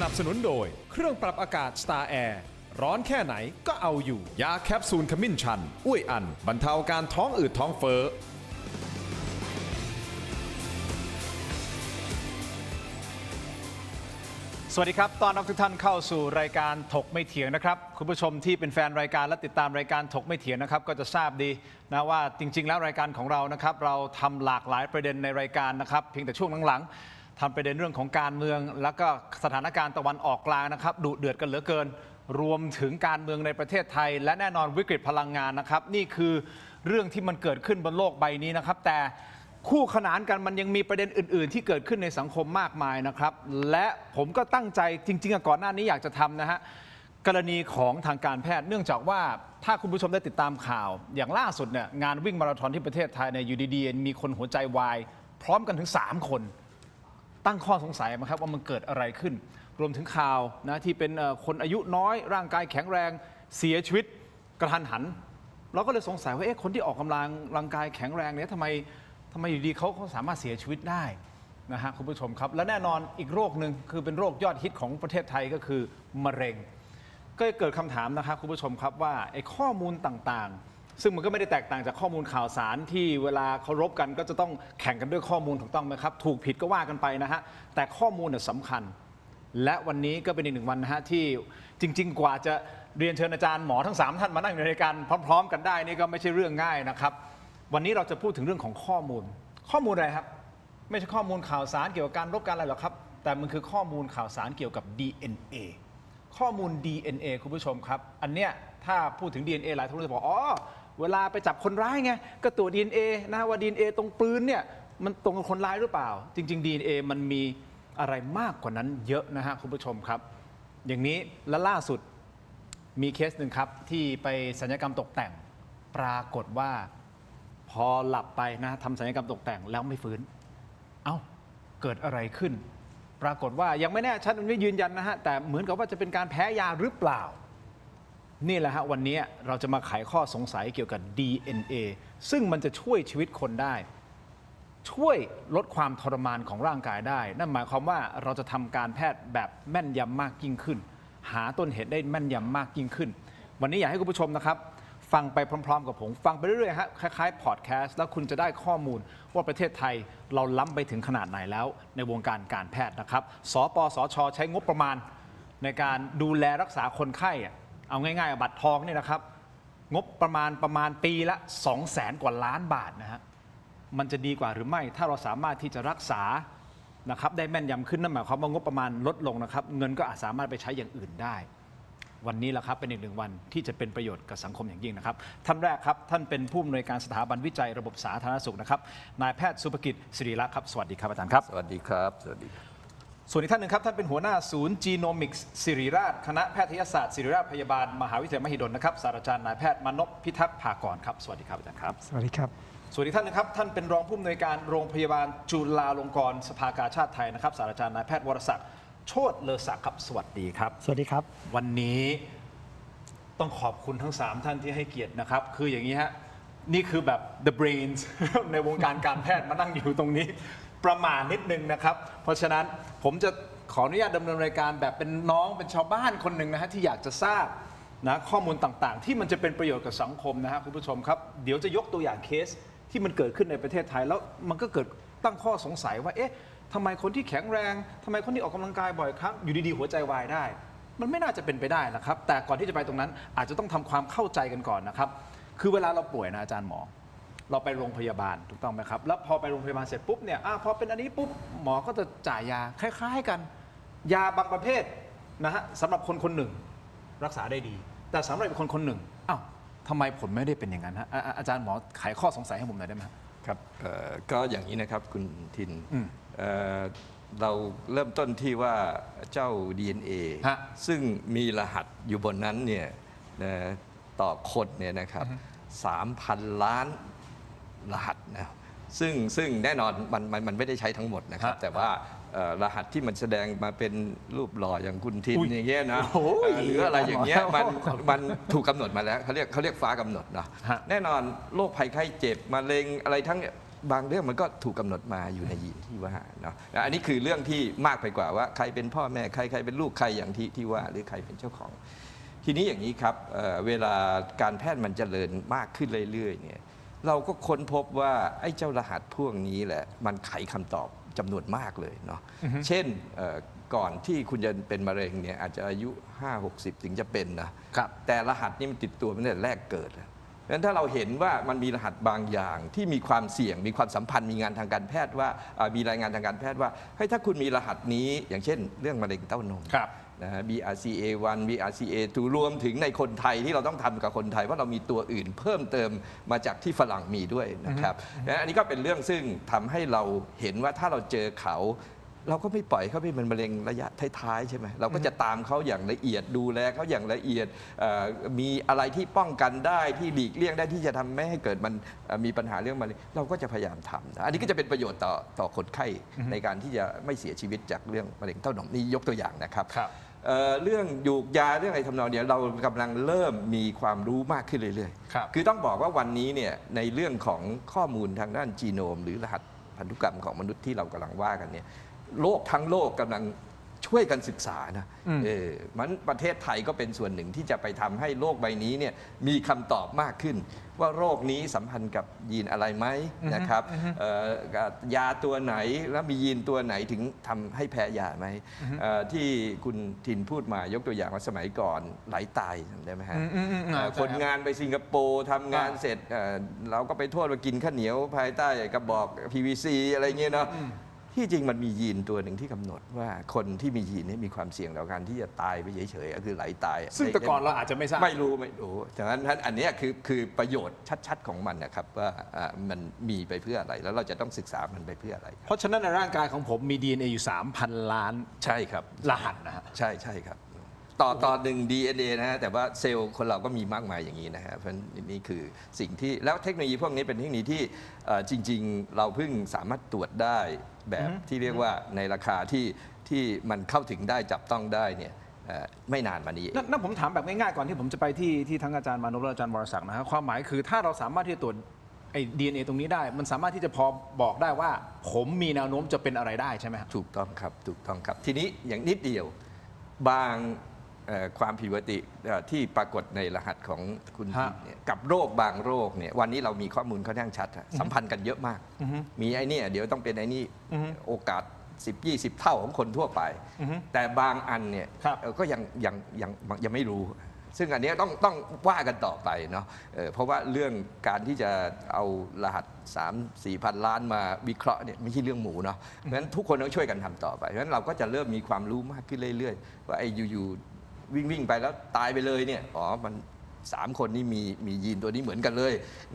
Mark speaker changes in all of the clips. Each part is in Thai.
Speaker 1: นับสนุนโดยเครื่องปรับอากาศ Star Air ร้อนแค่ไหนก็เอาอยู่ยาแคปซูลขมิ้นชันอุ้ยอันบรรเทาอาการท้องอืดท้องเฟ้อ
Speaker 2: สวัสดีครับต้อนรับทุกท่านเข้าสู่รายการถกไม่เถียงนะครับคุณผู้ชมที่เป็นแฟนรายการและติดตามรายการถกไม่เถียงนะครับก็จะทราบดีนะว่าจริงๆแล้วรายการของเรานะครับเราทำหลากหลายประเด็นในรายการนะครับเพียงแต่ช่วงหลังๆทำประเด็นเรื่องของการเมืองแล้วก็สถานการณ์ตะวันออกกลางนะครับดุเดือดกันเหลือเกินรวมถึงการเมืองในประเทศไทยและแน่นอนวิกฤตพลังงานนะครับนี่คือเรื่องที่มันเกิดขึ้นบนโลกใบนี้นะครับแต่คู่ขนานกันมันยังมีประเด็นอื่นๆที่เกิดขึ้นในสังคมมากมายนะครับและผมก็ตั้งใจจริงๆก่อนหน้านี้อยากจะทำนะฮะกรณีของทางการแพทย์เนื่องจากว่าถ้าคุณผู้ชมได้ติดตามข่าวอย่างล่าสุดเนี่ยงานวิ่งมาราธอนที่ประเทศไทยในอยู่ดีๆมีคนหัวใจวายพร้อมกันถึง3คนตั้งข้อสงสัยมาครับว่ามันเกิดอะไรขึ้นรวมถึงข่าวนะที่เป็นคนอายุน้อยร่างกายแข็งแรงเสียชีวิตกระทันหันเราก็เลยสงสัยว่าคนที่ออกกำลังร่างกายแข็งแรงเนี่ยทำไมอยู่ดีเขาสามารถเสียชีวิตได้นะฮะคุณผู้ชมครับและแน่นอนอีกโรคหนึ่งคือเป็นโรคยอดฮิตของประเทศไทยก็คือมะเร็งก็เกิดคำถามนะครับคุณผู้ชมครับว่าไอ้ข้อมูลต่างๆซึ่งมันก็ไม่ได้แตกต่างจากข้อมูลข่าวสารที่เวลาเคารพกันก็จะต้องแข่งกันด้วยข้อมูลถูกต้องไหมครับถูกผิดก็ว่ากันไปนะฮะแต่ข้อมูลเนี่ยสำคัญและวันนี้ก็เป็นอีกหนึ่งวันนะฮะที่จริงๆกว่าจะเรียนเชิญอาจารย์หมอทั้ง3ท่านมานั่งในรายการพร้อมๆกันได้นี่ก็ไม่ใช่เรื่องง่ายนะครับวันนี้เราจะพูดถึงเรื่องของข้อมูลอะไรครับไม่ใช่ข้อมูลข่าวสารเกี่ยวกับการรบกันอะไรหรอกครับแต่มันคือข้อมูลข่าวสารเกี่ยวกับ DNA ข้อมูล DNA คุณผู้ชมครับอันเนี้ยถ้าพูดถึง DNA หลายท่านจะบอกเวลาไปจับคนร้ายไงก็ตรวจ DNA นะว่า DNA ตรงปืนเนี่ยมันตรงกับคนร้ายหรือเปล่าจริงๆ DNA มันมีอะไรมากกว่านั้นเยอะนะฮะคุณผู้ชมครับอย่างนี้และล่าสุดมีเคสหนึ่งครับที่ไปศัลยกรรมตกแต่งปรากฏว่าพอหลับไปนะทำศัลยกรรมตกแต่งแล้วไม่ฟื้นเกิดอะไรขึ้นปรากฏว่ายังไม่แน่ชัดไม่ยืนยันนะฮะแต่เหมือนกับว่าจะเป็นการแพ้ยาหรือเปล่านี่แหละฮะวันนี้เราจะมาไขข้อสงสัยเกี่ยวกับ DNA ซึ่งมันจะช่วยชีวิตคนได้ช่วยลดความทรมานของร่างกายได้นั่นหมายความว่าเราจะทำการแพทย์แบบแม่นยำมากยิ่งขึ้นหาต้นเหตุได้แม่นยำมากยิ่งขึ้นวันนี้อยากให้คุณผู้ชมนะครับฟังไปพร้อมๆกับผมฟังไปเรื่อยๆฮะคล้ายๆพอดแคสต์แล้วคุณจะได้ข้อมูลว่าประเทศไทยเราล้ำไปถึงขนาดไหนแล้วในวงการการแพทย์นะครับสปสช.ใช้งบประมาณในการดูแลรักษาคนไข้เอาง่ายๆบัตรทองนี่นะครับงบประมาณปีละ 200,000 กว่าล้านบาทนะฮะมันจะดีกว่าหรือไม่ถ้าเราสามารถที่จะรักษานะครับได้แม่นยำขึ้นนั่นหมายความว่างบประมาณลดลงนะครับเงินก็อาจสามารถไปใช้อย่างอื่นได้วันนี้แหละครับเป็นอีกหนึ่งวันที่จะเป็นประโยชน์กับสังคมอย่างยิ่งนะครับท่านแรกครับท่านเป็นผู้อำนวยการสถาบันวิจัยระบบสาธารณสุขนะครับนายแพทย์สุภกิจศิริรักษ์ครับสวัสดีครับอาจารย์ครับ
Speaker 3: สวัสดีครับสวัสดี
Speaker 2: ส่วนอีกท่านหนึ่งครับท่านเป็นหัวหน้าศูนย์จีโนมิกส์ศิริราชคณะแพทยศาสตร์ศิริราชพยาบาลมหาวิทยาลัยมหิดลนะครับศาสตราจารย์นายแพทย์มนพพิทักษ์ภากรครับสวัสดีครับอาจารย์ครับ
Speaker 4: สวัสดีครับ
Speaker 2: ส่วนอีกท่านนึงครับท่านเป็นรองผู้อำนวยการโรงพยาบาลจุฬาลงกรณ์สภากาชาดไทยนะครับศาสตราจารย์นายแพทย์วรศักดิ์โชติเลอศักดิ์ครับสวัสดีครับ
Speaker 4: สวัสดีครับ
Speaker 2: วันนี้ต้องขอบคุณทั้ง3ท่านที่ให้เกียรตินะครับคืออย่างนี้ฮะนี่คือแบบ the brains ในวงการการแพทย์มานั่งอยู่ตรงนี้ประมาณนิดนึงนะครับเพราะฉะนั้นผมจะขออนุญาตดำเนินรายการแบบเป็นน้องเป็นชาวบ้านคนหนึ่งนะฮะที่อยากจะทราบนะข้อมูลต่างๆที่มันจะเป็นประโยชน์กับสังคมนะฮะคุณผู้ชมครับเดี๋ยวจะยกตัวอย่างเคสที่มันเกิดขึ้นในประเทศไทยแล้วมันก็เกิดตั้งข้อสงสัยว่าเอ๊ะทำไมคนที่แข็งแรงทำไมคนที่ออกกำลังกายบ่อยครั้งอยู่ดีๆหัวใจวายได้มันไม่น่าจะเป็นไปได้นะครับแต่ก่อนที่จะไปตรงนั้นอาจจะต้องทำความเข้าใจกันก่อนนะครับคือเวลาเราป่วยนะอาจารย์หมอเราไปโรงพยาบาลถูกต้องไหมครับแล้วพอไปโรงพยาบาลเสร็จปุ๊บเนี่ยพอเป็นอันนี้ปุ๊บหมอก็จะจ่ายยาคล้ายๆกันยาบางประเภทนะฮะสำหรับคนคนหนึ่งรักษาได้ดีแต่สำหรับคนคนหนึ่งทำไมผลไม่ได้เป็นอย่างนั้นฮะอาจารย์หมอไขข้อสงสัยให้ผมหน่อยได้ไหม
Speaker 3: ครับก็อย่างนี้นะครับคุณทินเราเริ่มต้นที่ว่าเจ้า DNA ซึ่งมีรหัสอยู่บนนั้นเนี่ยต่อคนเนี่ยนะครับ 3,000 ล้านรหัสนะซึ่งแน่นอนมันไม่ได้ใช้ทั้งหมดนะครับแต่ว่ารหัสที่มันแสดงมาเป็นรูปหล่ออย่างคุณทินอย่างเงี้ยนะหรืออะไรอย่างเงี้ยมันถูกกำหนดมาแล้วเขาเรียกฟ้ากำหนดนะแน่นอนโรคภัยไข้เจ็บมะเร็งอะไรทั้ง บางเรื่องมันก็ถูกกำหนดมาอยู่ในยีนที่ว่าเนาะอันนี้คือเรื่องที่มากไปกว่าว่าใครเป็นพ่อแม่ใครเป็นลูกใครอย่างที่ว่าหรือใครเป็นเจ้าของทีนี้อย่างนี้ครับเวลาการแพทย์มันเจริญมากขึ้นเรื่อยๆเนี่ยเราก็ค้นพบว่าไอ้เจ้ารหัสพวกนี้แหละมันไขคำตอบจำนวนมากเลยเนาะเช่นก่อนที่คุณจะเป็นมะเร็งเนี่ยอาจจะอายุ 5-60 ถึงจะเป็นนะครับแต่รหัสนี่มันติดตัวมาตั้งแต่แรกเกิดแล้วดังนั้นถ้าเราเห็นว่ามันมีรหัสบางอย่างที่มีความเสี่ยงมีความสัมพันธ์มีงานทางการแพทย์ว่ามีรายงานทางการแพทย์ว่าเฮ้ยถ้าคุณมีรหัสนี้อย่างเช่นเรื่องมะเร็งเต้านมนะฮะ BRCA1 BRCA2 รวมถึงในคนไทยที่เราต้องทำกับคนไทยว่าเรามีตัวอื่นเพิ่มเติมมาจากที่ฝรั่งมีด้วยนะครับอันนี้ก็เป็นเรื่องซึ่งทำให้เราเห็นว่าถ้าเราเจอเขาเราก็ไม่ปล่อยเขาไปเป็นมะเร็งระยะท้ายๆใช่ไหมเราก็จะตามเขาอย่างละเอียดดูแลเขาอย่างละเอียดมีอะไรที่ป้องกันได้ที่หลีกเลี่ยงได้ที่จะทำไม่ให้เกิดมันมีปัญหาเรื่องมะเร็งเราก็จะพยายามทำอันนี้ก็จะเป็นประโยชน์ต่อคนไข้ในการที่จะไม่เสียชีวิตจากเรื่องมะเร็งเต้านมนี่ยกตัวอย่างนะครับเรื่องยูกยาเรื่องอะไรทำนองนี้เรากำลังเริ่มมีความรู้มากขึ้นเรื่อยๆคือต้องบอกว่าวันนี้เนี่ยในเรื่องของข้อมูลทางด้านจีโนมหรือรหัสพันธุกรรมของมนุษย์ที่เรากำลังว่ากันเนี่ยโลกทั้งโลกกำลังช่วยกันศึกษานะมันประเทศไทยก็เป็นส่วนหนึ่งที่จะไปทำให้โลกใบนี้เนี่ยมีคำตอบมากขึ้นว่าโรคนี้สัมพันธ์กับยีนอะไรไหมนะครับยาตัวไหนแล้วมียีนตัวไหนถึงทำให้แพ้ยาไหมที่คุณทินพูดมายกตัวอย่างว่าสมัยก่อนไหลตายจำได้ไหมฮะคนงานไปสิงคโปร์ทำงานเสร็จเราก็ไปโทษว่ากินข้าวเหนียวภายใต้กระบอก PVC อะไรเงี้ยเนาะที่จริงมันมียีนตัวหนึ่งที่กำหนดว่าคนที่มียีนนี้มีความเสี่ยงต่อการที่จะตายไปเฉยๆก็คือไหลตาย
Speaker 2: ซึ่งแต่ก่อนเราอาจจะไม่ทราบ
Speaker 3: ไม่รู้ฉะนั้นอันนี้คือประโยชน์ชัดๆของมันนะครับว่ามันมีไปเพื่ออะไรแล้วเราจะต้องศึกษามันไปเพื่ออะไร
Speaker 2: เพราะฉะนั้นในร่างกายของผมมี DNA อยู่ 3,000 ล้าน
Speaker 3: ใช่ครับ
Speaker 2: รหัสนะฮะ
Speaker 3: ใช่ครับต่อหนึ่ง DNA นะฮะแต่ว่าเซลล์คนเราก็มีมากมายอย่างนี้นะฮะเพราะนี่คือสิ่งที่แล้วเทคโนโลยีพวกนี้เป็นเทคโนโลยีที่จริงๆเราเพิ่งสามารถตรวจได้แบบที่เรียกว่าในราคาที่มันเข้าถึงได้จับต้องได้เนี่ยไม่นานมานี้
Speaker 2: นั่นผมถามแบบง่ายๆก่อนที่ผมจะไปที่ทั้งอาจารย์มานพและอาจารย์วรศักดิ์นะครับความหมายคือถ้าเราสามารถที่จะตรวจไอ้ DNA ตรงนี้ได้มันสามารถที่จะพอบอกได้ว่าผมมีแนวโน้มจะเป็นอะไรได้ใช่ไหมครับ
Speaker 3: ถูกต้องครับทีนี้อย่างนิดเดียวบางความผิดปกติที่ปรากฏในรหัสของคุณเนี่ยกับโรคบางโรคเนี่ยวันนี้เรามีข้อมูลค่อนข้างชัดสัมพันธ์กันเยอะมากมีไอ้นี่เดี๋ยวต้องเป็นไอ้นี่โอกาส10-20 เท่าของคนทั่วไปแต่บางอันเนี่ยก็ยังไม่รู้ซึ่งอันนี้ต้องว่ากันต่อไปเนาะเพราะว่าเรื่องการที่จะเอารหัส 3-4 พันล้านมาวิเคราะห์เนี่ยไม่ใช่เรื่องหมูเนาะเพราะฉะนั้นทุกคนต้องช่วยกันทำต่อไปเพราะฉะนั้นเราก็จะเริ่มมีความรู้มากขึ้นเรื่อยๆว่าไอ้อยู่วิ่งไปแล้วตายไปเลยเนี่ยมัน3 คนนี่มียีนตัวนี้เหมือนกันเลย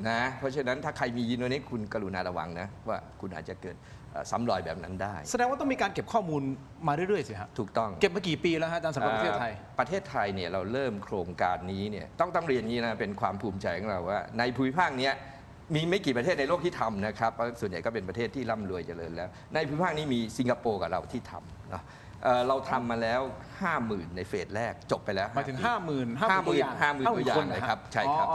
Speaker 3: นะเพราะฉะนั้นถ้าใครมียีนตัวนี้คุณกรุณาระวังนะว่าคุณอาจจะเกิดซ้ำรอยแบบนั้นได้
Speaker 2: แสดงว่าต้องมีการเก็บข้อมูลมาเรื่อยๆสิฮะ
Speaker 3: ถูกต้อง
Speaker 2: เก็บมากี่ปีแล้วฮะอาจารย์สำหรับประเทศไทย
Speaker 3: เนี่ยเราเริ่มโครงการนี้เนี่ยต้องเรียนนี้นะเป็นความภูมิใจของเราว่าในภูมิภาคนี้มีไม่กี่ประเทศในโลกที่ทำนะครับส่วนใหญ่ก็เป็นประเทศที่ร่ำรวยเจริญแล้วในภูมิภาคนี้มีสิงคโปร์กับเราที่ทำเนาะเราทำมาแล้ว 50,000 ในเฟสแรกจบไปแล้ว
Speaker 2: หมายถึง 50,000
Speaker 3: ตัวอย่างเลยครับใช่ครับ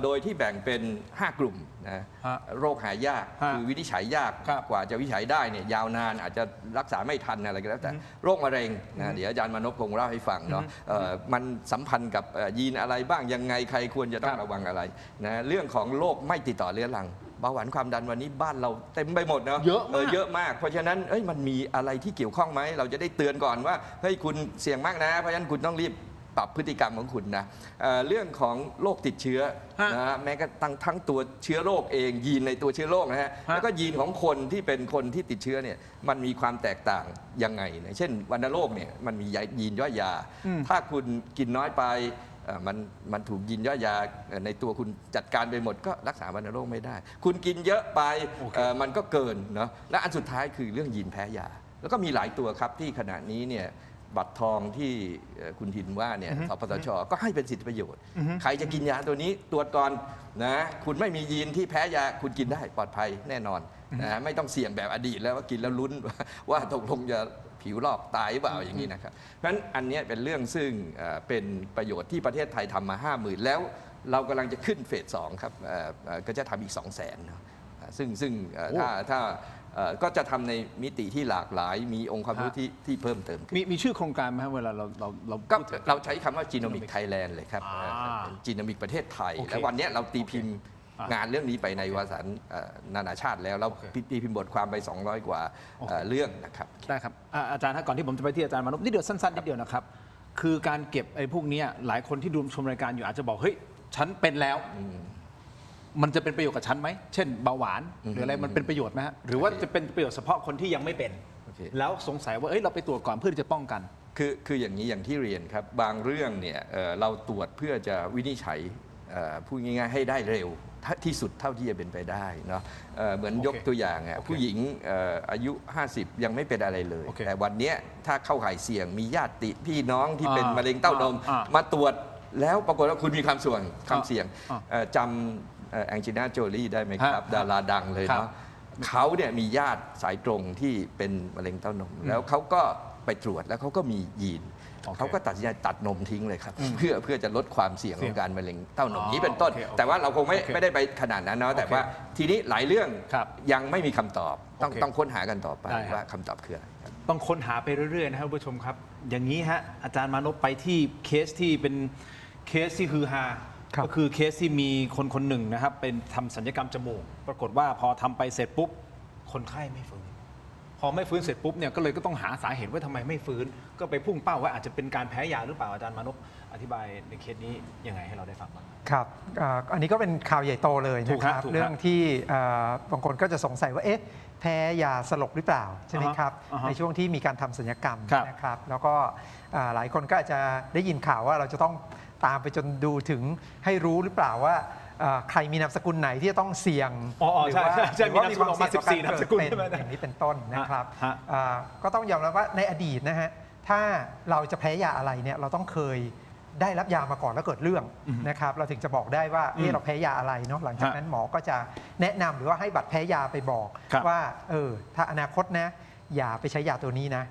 Speaker 3: โดยที่แบ่งเป็น 5 กลุ่มนะโรคหายากคือวินิจฉัยยากกว่าจะวินิจฉัยได้เนี่ยยาวนานอาจจะรักษาไม่ทันอะไรก็แล้วแต่โรคมะเร็งนะเดี๋ยวอาจารย์มานพคงเล่าให้ฟังเนาะมันสัมพันธ์กับยีนอะไรบ้างยังไงใครควรจะต้องระวังอะไรนะเรื่องของโรคไม่ติดต่อเรื้อรังเบาหวานความดันวันนี้บ้านเราเต็มไปหมดเนาะเยอะมากเพราะฉะนั้นมันมีอะไรที่เกี่ยวข้องไหมเราจะได้เตือนก่อนว่าเฮ้ยคุณเสี่ยงมากนะเพราะฉะนั้นคุณต้องรีบปรับพฤติกรรมของคุณนะเรื่องของโรคติดเชื้อนะแม้กระทั่งทั้งตัวเชื้อโรคเองยีนในตัวเชื้อโรคนะฮะแล้วก็ยีนของคนที่เป็นคนที่ติดเชื้อเนี่ยมันมีความแตกต่างยังไงนะเช่นวัณโรคเนี่ยมันมียีนย่อยยาถ้าคุณกินน้อยไปมันถูกยีนย่อยยาในตัวคุณจัดการไปหมดก็รักษาวัณโรคไม่ได้คุณกินเยอะไปมันก็เกินเนาะและอันสุดท้ายคือเรื่องยีนแพ้ยาแล้วก็มีหลายตัวครับที่ขณะนี้เนี่ยบัตรทองที่คุณทินว่าเนี่ยสปสช.ก็ให้เป็นสิทธิประโยชน์ใครจะกินยาตัวนี้ตรวจก่อนนะคุณไม่มียีนที่แพ้ยาคุณกินได้ปลอดภัยแน่นอนนะไม่ต้องเสี่ยงแบบอดีตแล้วว่ากินแล้วลุ้นว่าตกลงจะผิวลอกตายหรือเปล่าอย่างนี้นะครับเพราะฉะนั้นอันนี้เป็นเรื่องซึ่งเป็นประโยชน์ที่ประเทศไทยทำมา 50,000 แล้วเรากำลังจะขึ้นเฟส 2ครับก็จะทำอีก 200,000 ซึ่งถ้าก็จะทำในมิติที่หลากหลายมีองค์ความรู้ที่เพิ่มเติมขึ้น
Speaker 2: มีชื่อโครงการไหมครับเวลาเรา
Speaker 3: ก็
Speaker 2: พูดถึง
Speaker 3: เราใช้คำว่าจีโนมิกไทยแลนด์เลยครับจีโนมิกประเทศไทย
Speaker 2: โอเค
Speaker 3: และวันนี้เราตีพิมพ์ งานเรื่องนี้ไปใน
Speaker 2: โอเค
Speaker 3: วารสารนานาชาติแล้วเรา
Speaker 2: โอเค
Speaker 3: ตีพิมพ์บทความไป 200 กว่า
Speaker 2: โอเค
Speaker 3: เรื่องนะครับ
Speaker 2: ได้ครับอาจารย์ถ้าก่อนที่ผมจะไปที่อาจารย์มานพนิดเดียวสั้นๆนิดเดียวนะครับ คือการเก็บไอ้พวกเนี้ยหลายคนที่ดูชมรายการอยู่อาจจะบอกเฮ้ยฉันเป็นแล้ว มันจะเป็นประโยชน์กับฉันไหมเช่นเบาหวานหรืออะไรมันเป็นประโยชน์ไหมฮะหรือว่าจะเป็นประโยชน์เฉพาะคนที่ยังไม่เป็น
Speaker 3: โอเค
Speaker 2: แล้วสงสัยว่าเอ้ยเราไปตรวจก่อนเพื่อที่จะป้องกัน
Speaker 3: คืออย่างนี้อย่างที่เรียนครับบางเรื่องเนี่ยเราตรวจเพื่อจะวินิจฉัยพูดง่ายๆให้ได้เร็วที่สุดเท่าที่จะเป็นไปได้เนาะเหมือน
Speaker 2: โอเค
Speaker 3: ยกตัวอย่าง
Speaker 2: โอเค
Speaker 3: ผู้หญิงอายุ 50 ยังไม่เป็นอะไรเลย
Speaker 2: โอเค
Speaker 3: แต่วันเนี้ยถ้าเข้าข่ายเสี่ยงมีญาติพี่น้องที่เป็นมะเร็งเต้านม มาตรวจแล้วปรากฏว่าคุณมีความเสี่ยงจำแองจิน่าโจลี่ได้ไหมครับ ดาราดังเลยเนาะเขาเนี่ยมีญาติสายตรงที่เป็นมะเร็งเต้านม แล้วเขาก็ไปตรวจแล้วเขาก็มียีน
Speaker 2: โอเค
Speaker 3: เขาก็ตัดสินใจตัดนมทิ้งเลยครับ เพื่อจะลดความเสี่ยงของการมะเร็งเต้านม
Speaker 2: อ๋อ
Speaker 3: นี้เป็นต้น
Speaker 2: โอเค
Speaker 3: แต่ว่าเราคง
Speaker 2: โอเค
Speaker 3: ไม่ได้ไปขนาดนั้นเนาะแต่
Speaker 2: โอเค
Speaker 3: ว่าทีนี้หลายเรื่อง
Speaker 2: ครับ
Speaker 3: ยังไม่มีคำตอบต้อง
Speaker 2: โอเค
Speaker 3: ต้องค้นหากันต่อไป
Speaker 2: ได้ครับ
Speaker 3: ว่าคำตอบคืออะไรครับ
Speaker 2: ต้องค้นหาไปเรื่อยๆนะครับคุณผู้ชมครับ อย่างนี้ฮะอาจารย์มานพไปที่เคสที่เป็นเคสที่ฮือฮา
Speaker 4: ครับ
Speaker 2: ก็คือเคสที่มีคนคนหนึ่งนะครับเป็นทำศัลยกรรมจมูก ปรากฏว่าพอทำไปเสร็จปุ๊บคนไข้ไม่ฟื้น พอไม่ฟื้นเสร็จปุ๊บเนี่ยก็เลยก็ต้องหาสาเหตุว่าทำไมไม่ฟื้น ก็ไปพุ่งเป้าว่าอาจจะเป็นการแพ้ยาหรือเปล่าอาจารย์มานพอธิบายในเคสนี้ยังไงให้เราได้ฟังบ้าง
Speaker 4: ครับอันนี้ก็เป็นข่าวใหญ่โตเลย
Speaker 2: ถูก
Speaker 4: นะ
Speaker 2: ค
Speaker 4: ค
Speaker 2: รั
Speaker 4: รั
Speaker 2: บบ ถูกครับ
Speaker 4: เรื่องที่บางคนก็จะสงสัยว่าเอ๊ะแพ้ยาสลบหรือเปล่าใช่ไหมครับ
Speaker 2: อ่าฮะ
Speaker 4: ในช่วงที่มีการทำศัลยกรรม
Speaker 2: ครับ
Speaker 4: นะครับแล้วก็หลายคนก็อาจจะได้ยินข่าวว่าเราจะต้องตามไปจนดูถึงให้รู้หรือเปล่าว่าใครมีนามสกุลไหนที่จะต้องเสี่ยง
Speaker 2: อ๋อ
Speaker 4: หรื
Speaker 2: ใช่
Speaker 4: ว่า
Speaker 2: ใช่
Speaker 4: หรือว่า
Speaker 2: มีนามสกุลออกมา
Speaker 4: ควเสี่ยงต่
Speaker 2: 14นามสกุล
Speaker 4: เด
Speaker 2: ใช่ไหม
Speaker 4: เป็นอย่างนี้เป็นต้นนะครับ
Speaker 2: ฮะ
Speaker 4: ก็ต้องยอมรับว่าในอดีตนะฮะถ้าเราจะแพ้ยาอะไรเนี่ยเราต้องเคยได้รับยามาก่อนแล้วเกิดเรื่องนะครับเราถึงจะบอกได้ว่าเราแพ้ยาอะไรเนาะหลังจากนั้นหมอก็จะแนะนำหรือว่าให้บัตรแพ้ยาไปบอก
Speaker 2: ครับ
Speaker 4: ว่าถ้าอนาคตนะอย่าไปใช้ยาตัวนี้นะ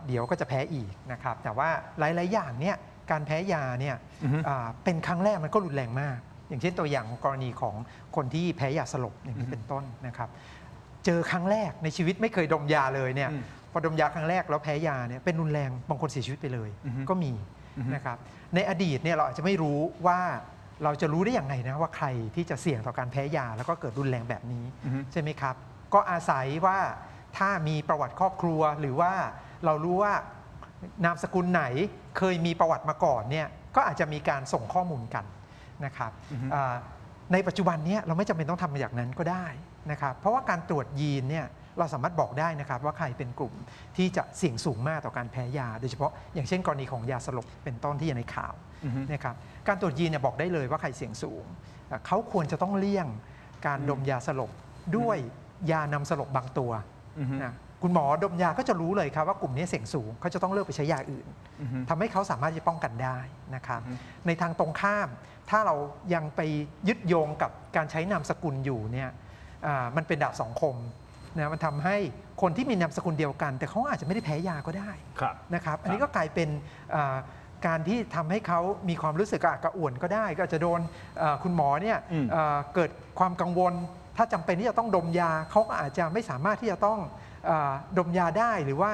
Speaker 4: เดี๋ยวก็จะแพ้อีกนะครับแต่ว่าหลายๆอย่างเนี่ยการแพ้ยาเนี่ยเป็นครั้งแรกมันก็รุนแรงมาก อย่างเช่นตัวอย่างของกรณีของคนที่แพ้ยาสลบอย่างนี้เป็นต้นนะครับเจอครั้งแรกในชีวิตไม่เคยดมยาเลยเนี่ยพอดมยาครั้งแรกแล้วแพ้ยาเนี่ยเป็นรุนแรงบางคนเสียชีวิตไปเลยก็มีนะครับในอดีตเนี่ยเราอาจจะไม่รู้ว่าเราจะรู้ได้อย่างไรนะว่าใครที่จะเสี่ยงต่อการแพ้ยาแล้วก็เกิดรุนแรงแบบนี้ใช่ไหมครับก็อาศัยว่าถ้ามีประวัติครอบครัวหรือว่าเรารู้ว่านามสกุลไหนเคยมีประวัติมาก่อนเนี่ยก็อาจจะมีการส่งข้อมูลกันนะครับในปัจจุบันนี้เราไม่จำเป็นต้องทำอย่างนั้นก็ได้นะครับเพราะว่าการตรวจยีนเนี่ยเราสามารถบอกได้นะครับว่าใครเป็นกลุ่มที่จะเสี่ยงสูงมากต่อการแพ้ยาโดยเฉพาะอย่างเช่นกรณีของยาสลบเป็นต้นที่อยู่ในข่าวนะครับการตรวจยีนเนี่ยบอกได้เลยว่าใครเสี่ยงสูงเขาควรจะต้องเลี่ยงการดมยาสลบด้วยยานำสลบบางตัวนะคุณหมอดมยาก็จะรู้เลยครับว่ากลุ่มนี้เสี่ยงสูงเขาจะต้องเลิกไปใช้ยาอื่นทำให้เขาสามารถจะป้องกันได้นะครับในทางตรงข้ามถ้าเรายังไปยึดโยงกับการใช้นามสกุลอยู่เนี่ยมันเป็นดาบสองคมนะมันทำให้คนที่มีนามสกุลเดียวกัน แต่เขาอาจจะไม่ได้แพ้ยาก็ได้นะครับอันนี้ก็กลายเป็นการที่ทำให้เขามีความรู้สึกกระอักกระอ่วนก็ได้ก็อาจจะโดนคุณหมอเนี่ยเกิดความกังวลถ้าจำเป็นที่จะต้องดมยาเขาก็อาจจะไม่สามารถที่จะต้องดมยาได้หรือว่า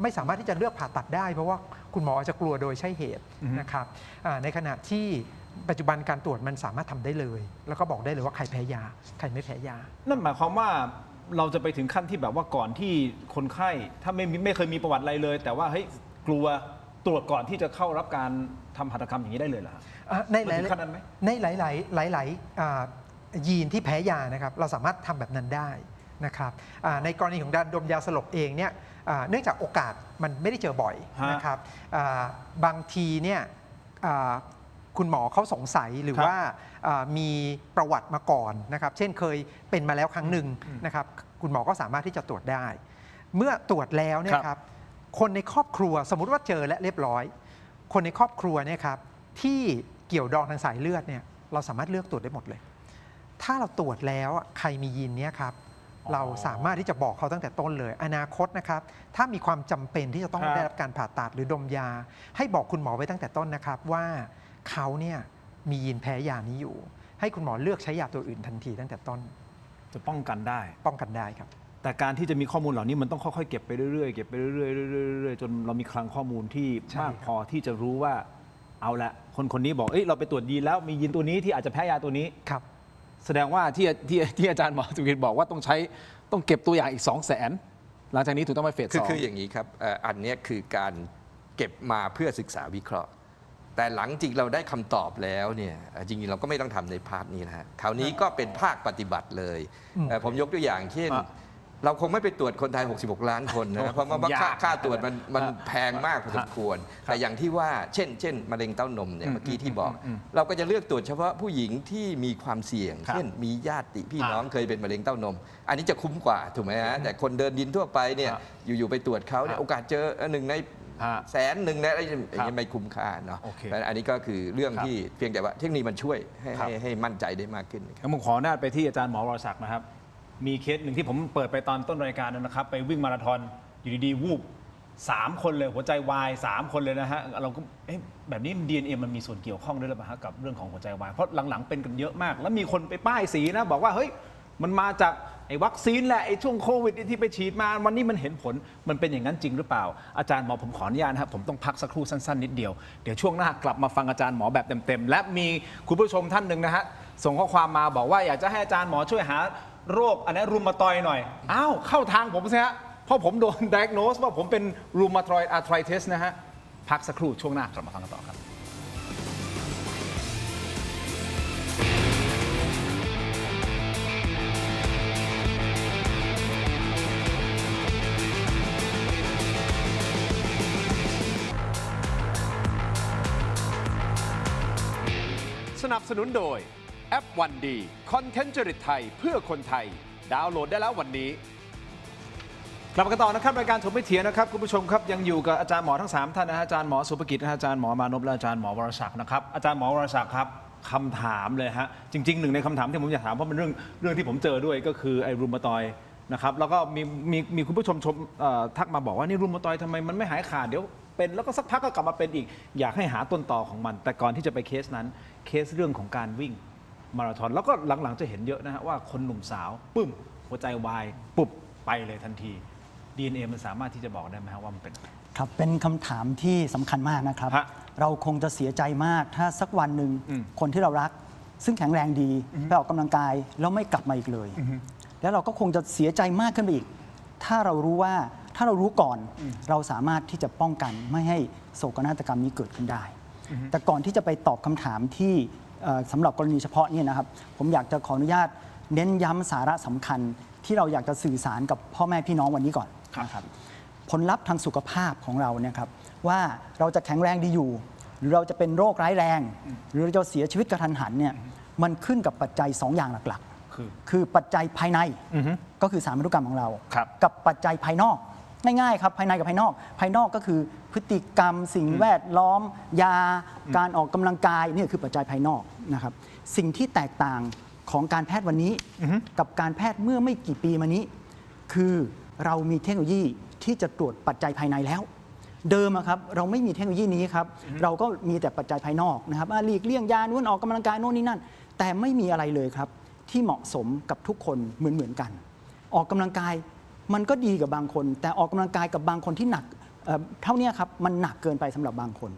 Speaker 4: ไม่สามารถที่จะเลือกผ่าตัดได้เพราะว่าคุณหมออาจจะกลัวโดยใช่เหตุนะครับในขณะที่ปัจจุบันการตรวจมันสามารถทำได้เลย แล้วก็บอกได้เลยว่าใครแพ้ยาใครไม่แพ้ยา
Speaker 2: นั่นหมายความว่าเราจะไปถึงขั้นที่แบบว่าก่อนที่คนไข้ถ้าไม่เคยมีประวัติอะไรเลย แต่ว่าเฮ้ยกลัวตรวจก่อนที่จะเข้ารับการทำหัตถกรรมอย่างนี้ได้เลยเหรอ
Speaker 4: ในหลายยีนที่แพ้ยานะครับเราสามารถทำแบบนั้นได้นะครับในกรณีของการดมยาสลบเองเนี่ยเนื่องจากโอกาสมันไม่ได้เจอบ่อยนะครับบางทีเนี่ยคุณหมอเขาสงสัยหรือว่ามีประวัติมาก่อนนะครับเช่นเคยเป็นมาแล้วครั้งหนึ่งนะครับคุณหมอก็สามารถที่จะตรวจได้ เมื่อตรวจแล้วเนี่ยครับคนในครอบครัวสมมุติว่าเจอและเรียบร้อยคนในครอบครัวเนี่ยครับที่เกี่ยวดองทางสายเลือดเนี่ยเราสามารถเลือกตรวจได้หมดเลยถ้าเราตรวจแล้วใครมียีนเนี้ยครับเราสามารถที่จะบอกเขาตั้งแต่ต้นเลยอนาคตนะครับถ้ามีความจำเป็นที่จะต้องได้รับการผ่าตัดหรือดมยาให้บอกคุณหมอไว้ตั้งแต่ต้นนะครับว่าเขาเนี่ยมียีนแพ้ยานี้อยู่ให้คุณหมอเลือกใช้ยาตัวอื่นทันทีตั้งแต่ต้น
Speaker 2: จะป้องกันได้
Speaker 4: ป้องกันได้ครับ
Speaker 2: แต่การที่จะมีข้อมูลเหล่านี้มันต้องค่อยๆเก็บไปเรื่อยๆเก็บไปเรื่อยๆเรื่อยๆจนเรามีคลังข้อมูลที่
Speaker 4: ใช่
Speaker 2: มากพอที่จะรู้ว่าเอาละคนนี้บอกเอ้ยเราไปตรวจยีนแล้วมียีนตัวนี้ที่อาจจะแพ้ยาตัวนี้
Speaker 4: ครับ
Speaker 2: แสดงว่าที่อาจารย์หมอสุกิตบอกว่าต้องเก็บตัวอย่างอีก 200,000 หลังจากนี้ถึงต้องไปเฟส
Speaker 3: คือ
Speaker 2: 2
Speaker 3: คืออย่างนี้ครับอันเนี้ยคือการเก็บมาเพื่อศึกษาวิเคราะห์ แต่หลังจริงเราได้คำตอบแล้วเนี่ยจริงๆเราก็ไม่ต้องทำในพาร์ทนี้นะฮะคราวนี้ก็เป็นภาคปฏิบัติเลยผมยกตัวอย่างเช่น เราคงไม่ไปตรวจคนไทย 66 ล้านคนนะเพราะว่าค่าตรวจมันแพงมากพอสมควร แต่อย่างที่ว่าเช่นมะเร็งเต้านมเนี่ยเมื่อกี้ที่บอก เราก็จะเลือกตรวจเฉพาะผู้หญิงที่มีความเสี่ยง เช่นมีญาติพี่น้องเคยเป็นมะเร็งเต้านม อันนี้จะคุ้มกว่าถูกไหมฮะแต่คนเดินดินทั่วไปเนี่ยอยู่ๆไปตรวจเขาเนี่ยโอกาสเจอ1 ใน 100,000ในอะไรอย่างเงี้ยไม่คุ้มค่าเนาะ
Speaker 2: โอเค
Speaker 3: อันนี้ก็คือเรื่องที่เพียงแต่ว่าเทคโนโลยีมันช่วยให้มั่นใจได้มากขึ้นครับ
Speaker 2: งั้นผมขออนุญาตไปที่อาจารย์หมอวรศักดิ์นะครับ มีเคสหนึ่งที่ผมเปิดไปตอนต้นรายการนะครับ ไปวิ่งมาราธอนอยู่ดีๆวูบ3 คนเลยหัวใจวาย3 คนเลยนะฮะเราก็แบบนี้ DNA มันมีส่วนเกี่ยวข้องด้วยหรือเปล่าฮะกับเรื่องของหัวใจวายเพราะหลังๆเป็นกันเยอะมาก แล้วมีคนไปป้ายสีนะบอกว่าเฮ้ยมันมาจากไอ้วัคซีนแหละไอ้ช่วงโควิดที่ไปฉีดมาวันนี้มันเห็นผลมันเป็นอย่างนั้นจริงหรือเปล่าอาจารย์หมอผมขออนุญาตนะครับผมต้องพักสักครู่สั้นๆนิดเดียวเดี๋ยวช่วงหน้ากลับมาฟังอาจารย์หมอแบบเต็มๆและมีคุณผู้ชมท่านหนึ่งนะฮะส่งข้อความมาบอกว่าอยากจะให้อาจารย์หมอช่วยหาโรคอันนี้รูมาตอยด์หน่อยอ้าวเข้าทางผมสิฮะเพราะผมโดน diagnose ว่าผมเป็นรูมาตอยด์อาร์ไทรติสนะฮะพักสักครู่ช่วงหน้ากลับมาฟังกันต่อครับ
Speaker 1: สนับสนุนโดยแอปวันดีคอนเทนต์จริตไทยเพื่อคนไทยดาวน์โหลดได้แล้ววันนี้
Speaker 2: กลับมากันต่อนะครับรายการถกไม่เถียงนะครับคุณผู้ชมครับยังอยู่กับอาจารย์หมอทั้ง3ท่านนะฮะอาจารย์หมอสุภกิจนะฮะอาจารย์หมอมานพและอาจารย์หมอวรศักดิ์นะครับอาจารย์หมอวรศักดิ์ครับคำถามเลยฮะจริงๆหนึ่งในคำถามที่ผมอยากถามเพราะเป็นเรื่องที่ผมเจอด้วยก็คือไอ้รูมาตอยด์นะครับแล้วก็มีคุณผู้ชมทักมาบอกว่านี่รูมาตอยด์ทำไมมันไม่หายขาดเดี๋ยวเป็นแล้วก็สักพักก็กลับมาเป็นอีกอยากให้หาต้นตอของมันแต่ก่อนที่จะไปเคสนั้นเคสเรื่องของการวิ่งมาราธอนแล้วก็หลังๆจะเห็นเยอะนะฮะว่าคนหนุ่มสาวปึ้มหัวใจวายปุ๊บไปเลยทันที DNA มันสามารถที่จะบอกได้ไหมครับว่ามันเป็น
Speaker 5: ครับเป็นคำถามที่สำคัญมากนะครับ
Speaker 2: ฮะ
Speaker 5: เราคงจะเสียใจมากถ้าสักวันหนึ่งคนที่เรารัก ซึ่งแข็งแรงดีไปออกกำลังกายแล้วไม่กลับมาอีกเลย แล้วเราก็คงจะเสียใจมากขึ้นไปอีก ถ้าเรารู้ก่อนเราสามารถที่จะป้องกันไม่ให้โศกนาฏกรรมนี้เกิดขึ้นได้ แต่ก่อนที่จะไปตอบคำถามที่สำหรับกรณีเฉพาะเนี่ยนะครับ ผมอยากจะขออนุญาตเน้นย้ำสาระสำคัญที่เราอยากจะสื่อสารกับพ่อแม่พี่น้องวันนี้ก่อนนะครับ ผลลัพธ์ทางสุขภาพของเราเนี่ยครับว่าเราจะแข็งแรงดีอยู่ หรือเราจะเป็นโรคร้ายแรง หรือเราจะเสียชีวิตกระทันหันเนี่ยมันขึ้นกับปัจจัย 2 อย่างหลักๆคือปัจจัยภายในก็คือสารพันธุกรรมของเรา กับปัจจัยภายนอกง่ายๆครับภายในกับภายนอกภายนอกก็คือพฤติกรรมสิ่งแวดล้อมยาการออกกำลังกายนี่คือปัจจัยภายนอกนะครับสิ่งที่แตกต่างของการแพทย์วันนี้กับการแพทย์เมื่อไม่กี่ปีมานี้คือเรามีเทคโนโลยีที่จะตรวจปัจจัยภายในแล้วเดิมอะครับเราไม่มีเทคโนโลยีนี้ครับเราก็มีแต่ปัจจัยภายนอกนะครับหลีกเลี่ยงยานู้นออกกำลังกายโน่นนี่นั่นแต่ไม่มีอะไรเลยครับที่เหมาะสมกับทุกคนเหมือนกันออกกำลังกายมันก็ดีกับบางคนแต่ออกกำลังกายกับบางคนที่หนักเท่านี้ครับมันหนักเกินไปสำหรับบางคน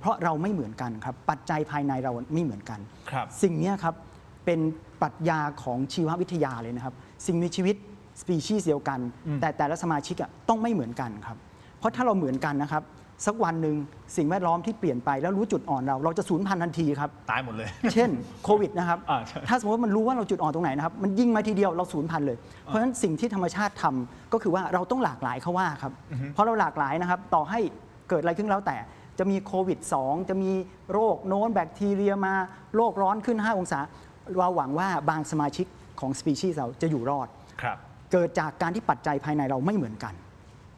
Speaker 5: เพราะเราไม่เหมือนกันครับปัจจัยภายในเราไม่เหมือนกันสิ่งนี้ครับเป็นปรัชญาของชีววิทยาเลยนะครับสิ่งมีชีวิตสปีชีส์เดียวกันแต่ละสมาชิกต้องไม่เหมือนกันครับเพราะถ้าเราเหมือนกันนะครับสักวันหนึ่งสิ่งแวดล้อมที่เปลี่ยนไปแล้วรู้จุดอ่อนเราจะสูญพันธุ์ทันทีครับ
Speaker 2: ตายหมดเลย
Speaker 5: เช่นโควิดนะครับถ้าสมมติมันรู้ว่าเราจุดอ่อนตรงไหนนะครับมันยิงมาทีเดียวเราสูญพันธุ์เลยเพราะฉะนั้นสิ่งที่ธรรมชาติทำก็คือว่าเราต้องหลากหลายเขาว่าครับเพราะเราหลากหลายนะครับต่อให้เกิดอะไรขึ้นแล้วแต่จะมีโควิด2จะมีโรคโน้นแบคทีเรียมาโลกร้อนขึ้น5 องศาเราหวังว่าบางสมาชิกของสปีชีส์เราจะอยู่รอดเกิดจากการที่ปัจจัยภายในเราไม่เหมือนกัน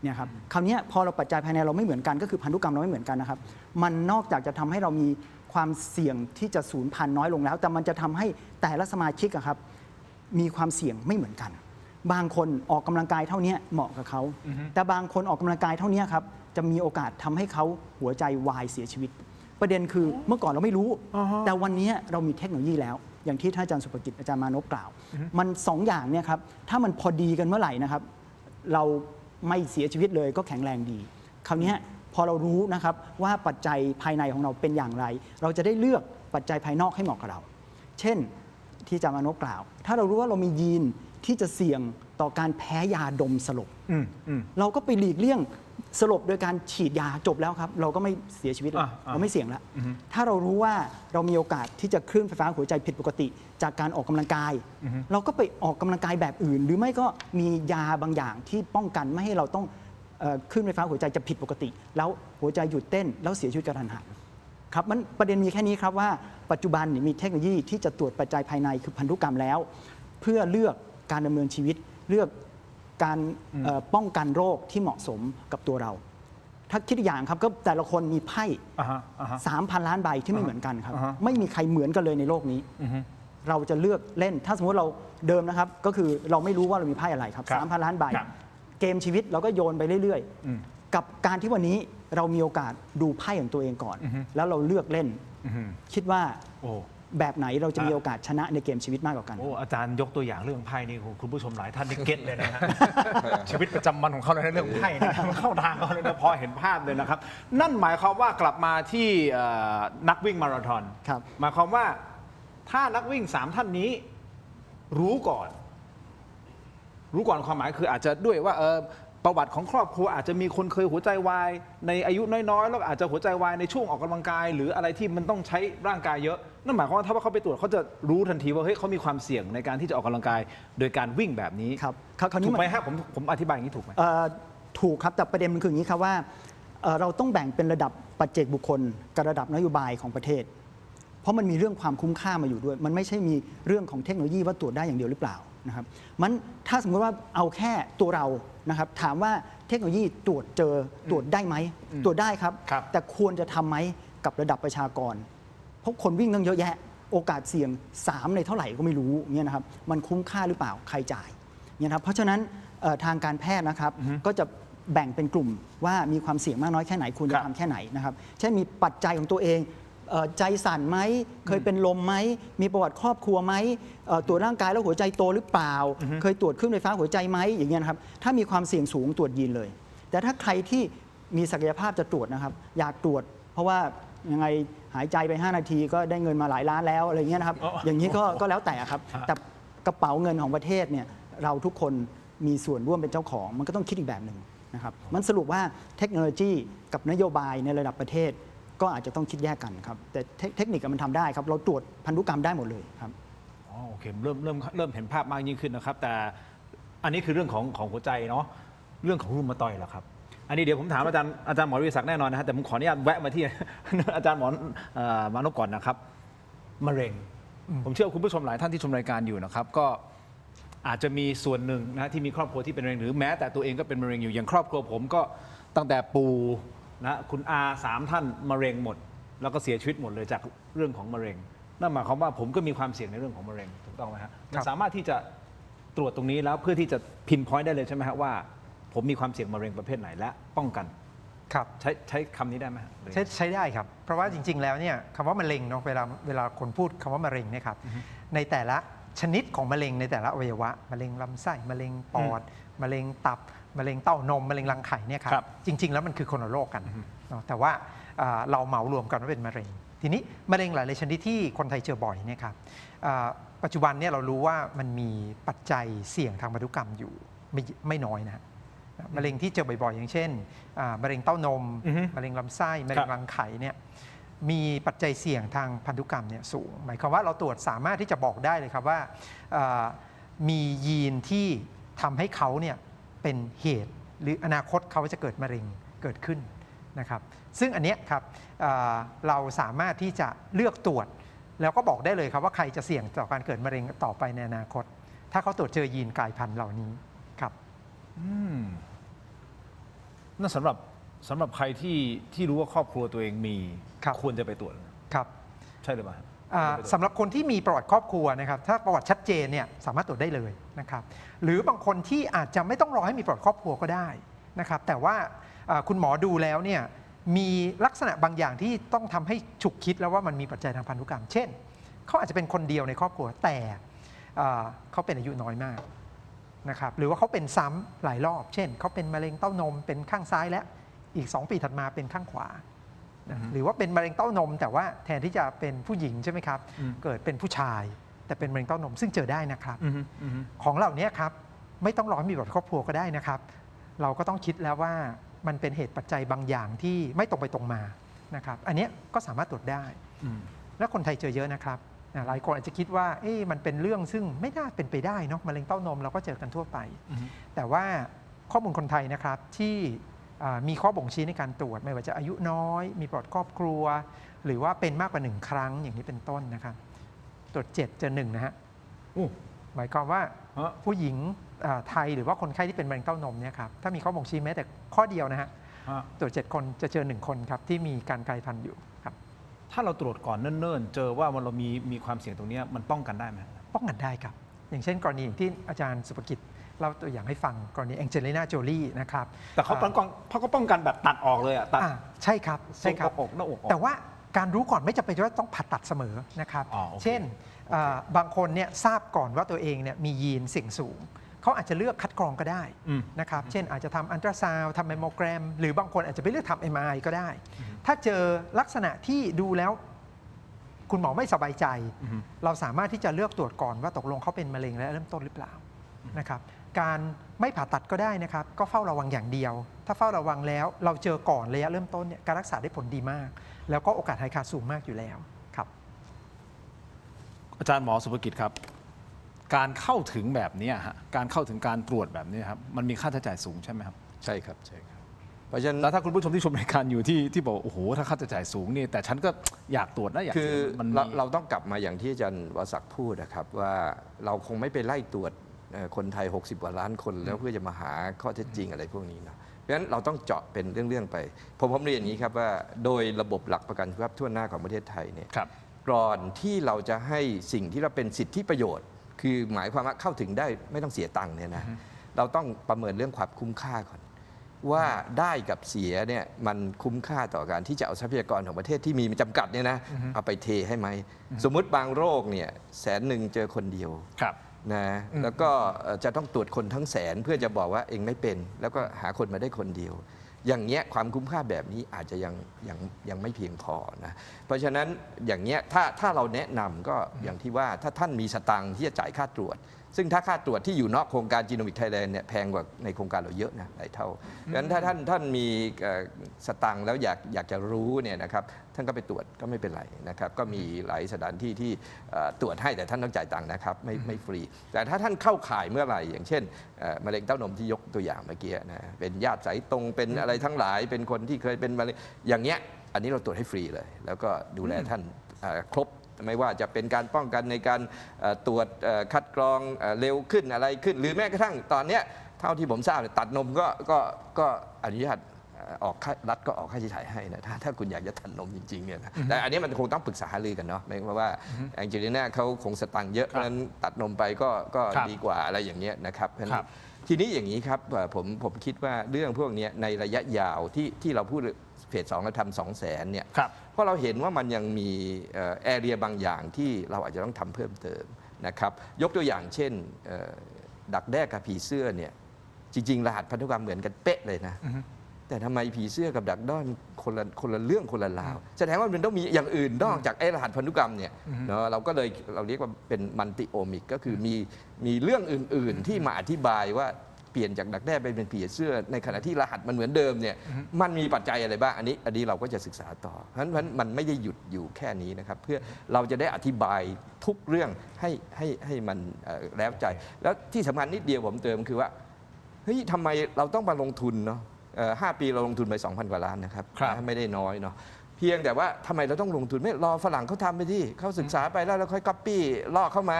Speaker 5: เนี่ยครับคราวนี้พอเราปัจจัยภายในเราไม่เหมือนกันก็คือพันธุกรรมเราไม่เหมือนกันนะครับมันนอกจากจะทำให้เรามีความเสี่ยงที่จะสูญพันธุ์น้อยลงแล้วแต่มันจะทำให้แต่ละสมาชิกครับมีความเสี่ยงไม่เหมือนกัน บางคนออกกำลังกายเท่านี้เหมาะกับเขาแต่บางคนออกกำลังกายเท่านี้ครับจะมีโอกาสทำให้เขาหัวใจวายเสียชีวิตประเด็นคือเมื่อก่อนเราไม่รู้แต่วันนี้เรามีเทคโนโลยีแล้ว อย่างที่ท่านอาจารย์สุภกิจอาจารย์มานพกล่าว มัน2 อย่างเนี่ยครับถ้ามันพอดีกันเมื่อไหร่นะครับเราไม่เสียชีวิตเลยก็แข็งแรงดีคราวนี้พอเรารู้นะครับว่าปัจจัยภายในของเราเป็นอย่างไร เราจะได้เลือกปัจจัยภายนอกให้เหมาะกับเรา เช่นที่อาจารย์มานพกล่าว ถ้าเรารู้ว่าเรามียีนที่จะเสี่ยงต่อการแพ้ยาดมสลบเราก็ไปหลีกเลี่ยงสลบโดยการฉีดยาจบแล้วครับเราก็ไม่เสียชีวิตเราไม่เสี่ยงแล้วถ้าเรารู้ว่าเรามีโอกาสที่จะคลื่นไฟฟ้าหัวใจผิดปกติจากการออกกำลังกายเราก็ไปออกกำลังกายแบบอื่น หรือไม่ก็มียาบางอย่างที่ป้องกันไม่ให้เราต้องคลื่นไฟฟ้าหัวใจจะผิดปกติแล้วหัวใจหยุดเต้นแล้วเสียชีวิตกระทันหันครับมันประเด็นมีแค่นี้ครับว่าปัจจุบันมีเทคโนโลยีที่จะตรวจปัจจัยภายในคือพันธุกรรมแล้วเพื่อเลือกการดำเนินชีวิตเลือกการป้องกันโรคที่เหมาะสมกับตัวเราถ้าคิดอีกอย่างครับก็แต่ละคนมีไพ่3,000 ล้านใบที่ไม่เหมือนกันครับไม่มีใครเหมือนกันเลยในโลกนี้เราจะเลือกเล่นถ้าสมมติเราเดิมนะครับก็คือเราไม่รู้ว่าเรามีไพ่อะไรครับ 3,000 ล้านใบเกมชีวิตเราก็โยนไปเรื่อยๆกับการที่วันนี้เรามีโอกาสดูไพ่ของตัวเองก่อนแล้วเราเลือกเล่นคิดว่าแบบไหนเราจะมีโอกาสชนะในเกมชีวิตมากกว่ากัน
Speaker 2: โอ้อาจารย์ยกตัวอย่างเรื่องไพ่นี่คุณผู้ชมหลายท่านนี่เก็ตเลยนะฮะ ชีวิตประจำวันของเขาเลยนะเรื่องไพ่นี่มันเข้าทางเขาเลยนะพอเห็นภาพเลยนะครับนั่นหมายความว่ากลับมาที่นักวิ่งมาราธอนหมายความว่าถ้านักวิ่ง3 ท่านนี้รู้ก่อนความหมายคืออาจจะด้วยว่าประวัติของครอบครัวอาจจะมีคนเคยหัวใจวายในอายุน้อยๆแล้วอาจจะหัวใจวายในช่วงออกกำลังกายหรืออะไรที่มันต้องใช้ร่างกายเยอะนั่นหมายความว่าถ้าเขาไปตรวจเขาจะรู้ทันทีว่าเฮ้ยเขามีความเสี่ยงในการที่จะออกกำลังกายโดยการวิ่งแบบนี้
Speaker 5: ครับ
Speaker 2: ถูกไหมฮะผมอธิบายอย่างนี้ถูกไหม
Speaker 5: ถูกครับแต่ประเด็นมันคืออย่างนี้ครับว่าเราต้องแบ่งเป็นระดับปัจเจกบุคคลกับระดับนโยบายของประเทศเพราะมันมีเรื่องความคุ้มค่ามาอยู่ด้วยมันไม่ใช่มีเรื่องของเทคโนโลยีว่าตรวจได้อย่างเดียวหรือเปล่านะครับมันถ้าสมมติว่าเอาแค่ตัวเรานะครับถามว่าเทคโนโลยีตรวจเจอตรวจได้ไหมตรวจได้ครับแต่ควรจะทำไหมกับระดับประชากรเพราะคนวิ่งตั้งเยอะแยะโอกาสเสี่ยง3ในเท่าไหร่ก็ไม่รู้เนี่ยนะครับมันคุ้มค่าหรือเปล่าใครจ่ายเนี่ยครับเพราะฉะนั้นทางการแพทย์นะครับก็จะแบ่งเป็นกลุ่มว่ามีความเสี่ยงมากน้อยแค่ไหนควรจะทำแค่ไหนนะครับเช่นมีปัจจัยของตัวเองใจสั่นไหมเคยเป็นลมไหมมีประวัติครอบครัวไหมตรวจร่างกายแล้วหัวใจโตหรือเปล่าเคยตรวจคลื่นไฟฟ้าหัวใจไหมอย่างเงี้ยนะครับถ้ามีความเสี่ยงสูงตรวจยีนเลยแต่ถ้าใครที่มีศักยภาพจะตรวจนะครับอยากตรวจเพราะว่ายังไงหายใจไป5 นาทีก็ได้เงินมาหลายล้านแล้วอะไรเงี้ยนะครับอย่างนี้ก็แล้วแต่ครับแต่กระเป๋าเงินของประเทศเนี่ยเราทุกคนมีส่วนร่วมเป็นเจ้าของมันก็ต้องคิดอีกแบบหนึ่งนะครับมันสรุปว่าเทคโนโลยีกับนโยบายในระดับประเทศก็อาจจะต้องคิดแยกกันครับแต่เทคนิคมันทำได้ครับเราตรวจพันธุกรรมได้หมดเลยครับ
Speaker 2: โอเคเริ่มเห็นภาพมากยิ่งขึ้นนะครับแต่อันนี้คือเรื่องของหัวใจเนาะเรื่องของรูมาตอยด์ล่ะครับอันนี้เดี๋ยวผมถามอาจารย์หมอวิศักดิ์แน่นอนนะฮะแต่ผมขออนุญาตแวะมาที่ อาจารย์หมอมานพก่อนนะครับมะเร็งผมเชื่อคุณผู้ชมหลายท่านที่ชมรายการอยู่นะครับก็อาจจะมีส่วนหนึ่งนะที่มีครอบครัวที่เป็นมะเร็งหรือแม้แต่ตัวเองก็เป็นมะเร็งอยู่อย่างครอบครัวผมก็ตั้งแต่ปู่นะคุณอา3 ท่านมะเร็งหมดแล้วก็เสียชีวิตหมดเลยจากเรื่องของมะเร็งนั่นหมายความว่าผมก็มีความเสี่ยงในเรื่องของมะเร็งถูกต้องไหมฮะมันสามารถที่จะตรวจตรงนี้แล้วเพื่อที่จะพินพอยต์ได้เลยใช่ไหมฮะว่าผมมีความเสี่ยงมะเร็งประเภทไหนและป้องกัน
Speaker 4: ครับ
Speaker 2: ใช้คำนี้ได้ไหม
Speaker 4: ใช้ได้ครับเพราะว่าจริงๆแล้วเนี่ยคำว่ามะเร็งเนาะเวลาคนพูดคำว่ามะเร็งเนี่ยครับในแต่ละชนิดของมะเร็งในแต่ละอวัยวะมะเร็งลำไส้มะเร็งปอดมะเร็งตับมะเร็งเต้านมมะเร็งรังไข่เนี่ยครับจริงๆแล้วมันคือคนละโรคกันแต่ว่าเราเหมารวมกันว่าเป็นมะเร็งทีนี้มะเร็งหลายชนิดที่คนไทยเจอบ่อยเนี่ยครับปัจจุบันเนี่ยเรารู้ว่ามันมีปัจจัยเสี่ยงทางพันธุกรรมอยู่ไม่น้อยนะมะเร็งที่เจอบ่อยๆอย่างเช่นมะเร็งเต้านมมะเร็งลำไส้มะเร็งรังไข่เนี่ยมีปัจจัยเสี่ยงทางพันธุกรรมเนี่ยสูงหมายความว่าเราตรวจสามารถที่จะบอกได้เลยครับว่ามียีนที่ทำให้เขาเนี่ยเป็นเหตุหรืออนาคตเขาจะเกิดมะเร็งเกิดขึ้นนะครับซึ่งอันนี้ครับเราสามารถที่จะเลือกตรวจแล้วก็บอกได้เลยครับว่าใครจะเสี่ยงต่อการเกิดมะเร็งต่อไปในอนาคตถ้าเขาตรวจเจอยีนกลายพันธุ์เหล่านี้ครับ
Speaker 2: นั่นสำหรับใครที่รู้ว่าครอบครัวตัวเองมีควรจะไปตรวจ
Speaker 4: ครับ
Speaker 2: ใช่หรือเปล่า
Speaker 4: สำหรับคนที่มีประวัติครอบครัวนะครับถ้าประวัติชัดเจนเนี่ยสามารถตรวจได้เลยนะครับหรือบางคนที่อาจจะไม่ต้องรอให้มีประวัติครอบครัวก็ได้นะครับแต่ว่าคุณหมอดูแล้วเนี่ยมีลักษณะบางอย่างที่ต้องทำให้ฉุกคิดแล้วว่ามันมีปัจจัยทางพันธุกรรมเช่น เขาอาจจะเป็นคนเดียวในครอบครัวแต่เขาเป็นอายุน้อยมากนะครับหรือว่าเขาเป็นซ้ำหลายรอบ เช่นเขาเป็นมะเร็งเต้านมเป็นข้างซ้ายและอีก2 ปีถัดมาเป็นข้างขวานะหรือว่าเป็นมะเร็งเต้านมแต่ว่าแทนที่จะเป็นผู้หญิงใช่ไหมครับเกิดเป็นผู้ชายแต่เป็นมะเร็งเต้านมซึ่งเจอได้นะครับของเหล่านี้ครับไม่ต้องรอให้มีประวัติครอบครัวก็ได้นะครับเราก็ต้องคิดแล้วว่ามันเป็นเหตุปัจจัยบางอย่างที่ไม่ตรงไปตรงมานะครับอันนี้ก็สามารถตรวจได้และคนไทยเจอเยอะนะครับหลายคนอาจจะคิดว่ามันเป็นเรื่องซึ่งไม่น่าเป็นไปได้เนาะมะเร็งเต้านมเราก็เจอกันทั่วไปแต่ว่าข้อมูลคนไทยนะครับที่มีข้อบ่งชี้ในการตรวจไม่ว่าจะอายุน้อยมีประวัติครอบครัวหรือว่าเป็นมากกว่า1 ครั้งอย่างนี้เป็นต้นนะครับตรวจ7เจอ1นะฮะหมายความว่าผู้หญิงไทยหรือว่าคนไข้ที่เป็นมะเร็งเต้านมเนี่ยครับถ้ามีข้อบ่งชี้แม้แต่ข้อเดียวนะฮะตรวจ7 คนจะเจอ1 คนครับที่มีการกลายพันธุ์อยู่ครับ
Speaker 2: ถ้าเราตรวจก่อนเนิ่นๆเจอว่าเรามีความเสี่ยงตรงนี้มันป้องกันได้ไหม
Speaker 4: ป้องกันได้ครับอย่างเช่นกรณีที่อาจารย์สุภกิจเล่าตัวอย่างให้ฟังกรณีแองเจลิน่าโจลี่นะครับ
Speaker 2: แต่เขาก็ป้องกันแบบตัดออกเลยตัด
Speaker 4: ใช่ครับใช่ครับ
Speaker 2: หน้าอก
Speaker 4: แต่ว่าการรู้ก่อนไม่จำเป็นว่าต้องผ่าตัดเสมอนะครับเช่นบางคนเนี่ยทราบก่อนว่าตัวเองเนี่ยมียีนเสี่ยงสูงเขาอาจจะเลือกคัดกรองก็ได้นะครับเช่นอาจจะทำอัลตราซาวด์ทำแมมโมแกรมหรือบางคนอาจจะไปเลือกทำ MRI ก็ได้ถ้าเจอลักษณะที่ดูแล้วคุณหมอไม่สบายใจเราสามารถที่จะเลือกตรวจก่อนว่าตกลงเขาเป็นมะเร็งและเริ่มต้นหรือเปล่านะครับการไม่ผ่าตัดก็ได้นะครับก็เฝ้าระวังอย่างเดียวถ้าเฝ้าระวังแล้วเราเจอก่อนระยะเริ่มต้นเนี่ยการรักษาได้ผลดีมากแล้วก็โอกาสหายขาดสูงมากอยู่แล้วครับ
Speaker 2: อาจารย์หมอสุภกิจครับการเข้าถึงแบบนี้การเข้าถึงการตรวจแบบนี้ครับมันมีค่าใช้จ่ายสูงใช่ไหมครับ
Speaker 3: ใช่ครับใช่ครับเพราะฉะนั้น
Speaker 2: แล้วถ้าคุณผู้ชมที่ชมรายการอยู่ที่บอกโอ้โหถ้าค่าใช้จ่ายสูงนี่แต่ฉันก็อยากตรวจนะอยาก
Speaker 3: คือเราต้องกลับมาอย่างที่อาจารย์วศักดิ์พูดนะครับว่าเราคงไม่ไปไล่ตรวจคนไทย60 กว่าล้านคนแล้วเพื่อจะมาหาข้อเท็จจริงอะไรพวกนี้นะเพราะฉะนั้นเราต้องเจาะเป็นเรื่องๆไปผมเรียนอย่างนี้ครับว่าโดยระบบหลักประกันสุขภาพทั่วหน้าของประเทศไทยเนี่ยก่อนที่เราจะให้สิ่งที่เราเป็นสิทธิประโยชน์คือหมายความว่าเข้าถึงได้ไม่ต้องเสียตังค์เนี่ยนะเราต้องประเมินเรื่องความคุ้มค่าก่อนว่าได้กับเสียเนี่ยมันคุ้มค่าต่อการที่จะเอาทรัพยากรของประเทศที่มีจำกัดเนี่ยนะเอาไปเทให้ไหมสมมุติบางโรคเนี่ย100,000เจอคนเดียวนะแล้วก็จะต้องตรวจคนทั้งแสนเพื่อจะบอกว่าเองไม่เป็นแล้วก็หาคนมาได้คนเดียวอย่างเงี้ยความคุ้มค่าแบบนี้อาจจะยังไม่เพียงพอนะเพราะฉะนั้นอย่างเงี้ยถ้าเราแนะนำก็อย่างที่ว่าถ้าท่านมีสตังค์ที่จะจ่ายค่าตรวจซึ่งถ้าค่าตรวจที่อยู่นอกโครงการจีโนมิกไทยแลนด์เนี่ยแพงกว่าในโครงการเราเยอะนะหลายเท่าดังนั้นถ้าท่านมีสตังค์แล้วอยากจะรู้เนี่ยนะครับท่านก็ไปตรวจก็ไม่เป็นไรนะครับก็มีหลายสถานที่ที่ตรวจให้แต่ท่านต้องจ่ายตังค์นะครับไม่ฟรีแต่ถ้าท่านเข้าข่ายเมื่อไหร่อย่างเช่นมะเร็งเต้านมที่ยกตัวอย่างเมื่อกี้นะเป็นญาติสายตรงเป็นอะไรทั้งหลายเป็นคนที่เคยเป็นมะเร็งอย่างเงี้ยอันนี้เราตรวจให้ฟรีเลยแล้วก็ดูแลท่านครบไม่ว่าจะเป็นการป้องกันในการตรวจคัดกรองเร็วขึ้นอะไรขึ้นหรือแม้กระทั่งตอนนี้เท่าที่ผมทราบตัดนมก็อนุญาตออกรัฐก็ออกค่าใช้จ่ายให้นะถ้าคุณอยากจะตัดนมจริงๆเนี่ยนะแต่อันนี้มันคงต้องปรึกษาหารือกันเนาะเพราะว่าแองเจลิน่าเขาคงสตังค์เยอะเพราะฉะนั้นตัดนมไปก็ดีกว่าอะไรอย่างเงี้ยนะครับทีนี้อย่างนี้ครับผมคิดว่าเรื่องพวกนี้ในระยะยาวที่เราพูดเฟส 2เราทำ200,000เนี่ยเพราะเราเห็นว่ามันยังมีแอเรียบางอย่างที่เราอาจจะต้องทำเพิ่มเติมนะครับยกตัวอย่างเช่นดักแด้กับผีเสื้อเนี่ยจริงๆรหัสพันธุกรรมเหมือนกันเป๊ะเลยนะแต่ทำไมผีเสื้อกับดักด้อนคนละเรื่องคนละราวแสดงว่ามันต้องมีอย่างอื่นนอกจากไอ้รหัสพันธุกรรมเนี่ยเนาะเราเรียกว่าเป็นมัลติโอมิกก็คือมีเรื่องอื่นๆที่มาอธิบายว่าเปลี่ยนจากดักแด้ไปเป็นผีเสื้อในขณะที่รหัสมันเหมือนเดิมเนี่ยมันมีปัจจัยอะไรบ้างอันนี้เราก็จะศึกษาต่อเพราะฉะนั้นมันไม่ได้หยุดอยู่แค่นี้นะครับเพื่อเราจะได้อธิบายทุกเรื่องให้มันแล้วใจแล้วที่สำคัญนิดเดียวผมเติมคือว่าเฮ้ยทำไมเราต้องมาลงทุนเนาะ5 ปีเราลงทุนไป 2,000 กว่าล้านนะครับไม่ได้น้อยเนาะเพียงแต่ว่าทำไมเราต้องลงทุนไม่รอฝรั่งเขาทำไปที่เขาศึกษาไปแล้วเราค่อยก๊อปปี้ลอกเข้ามา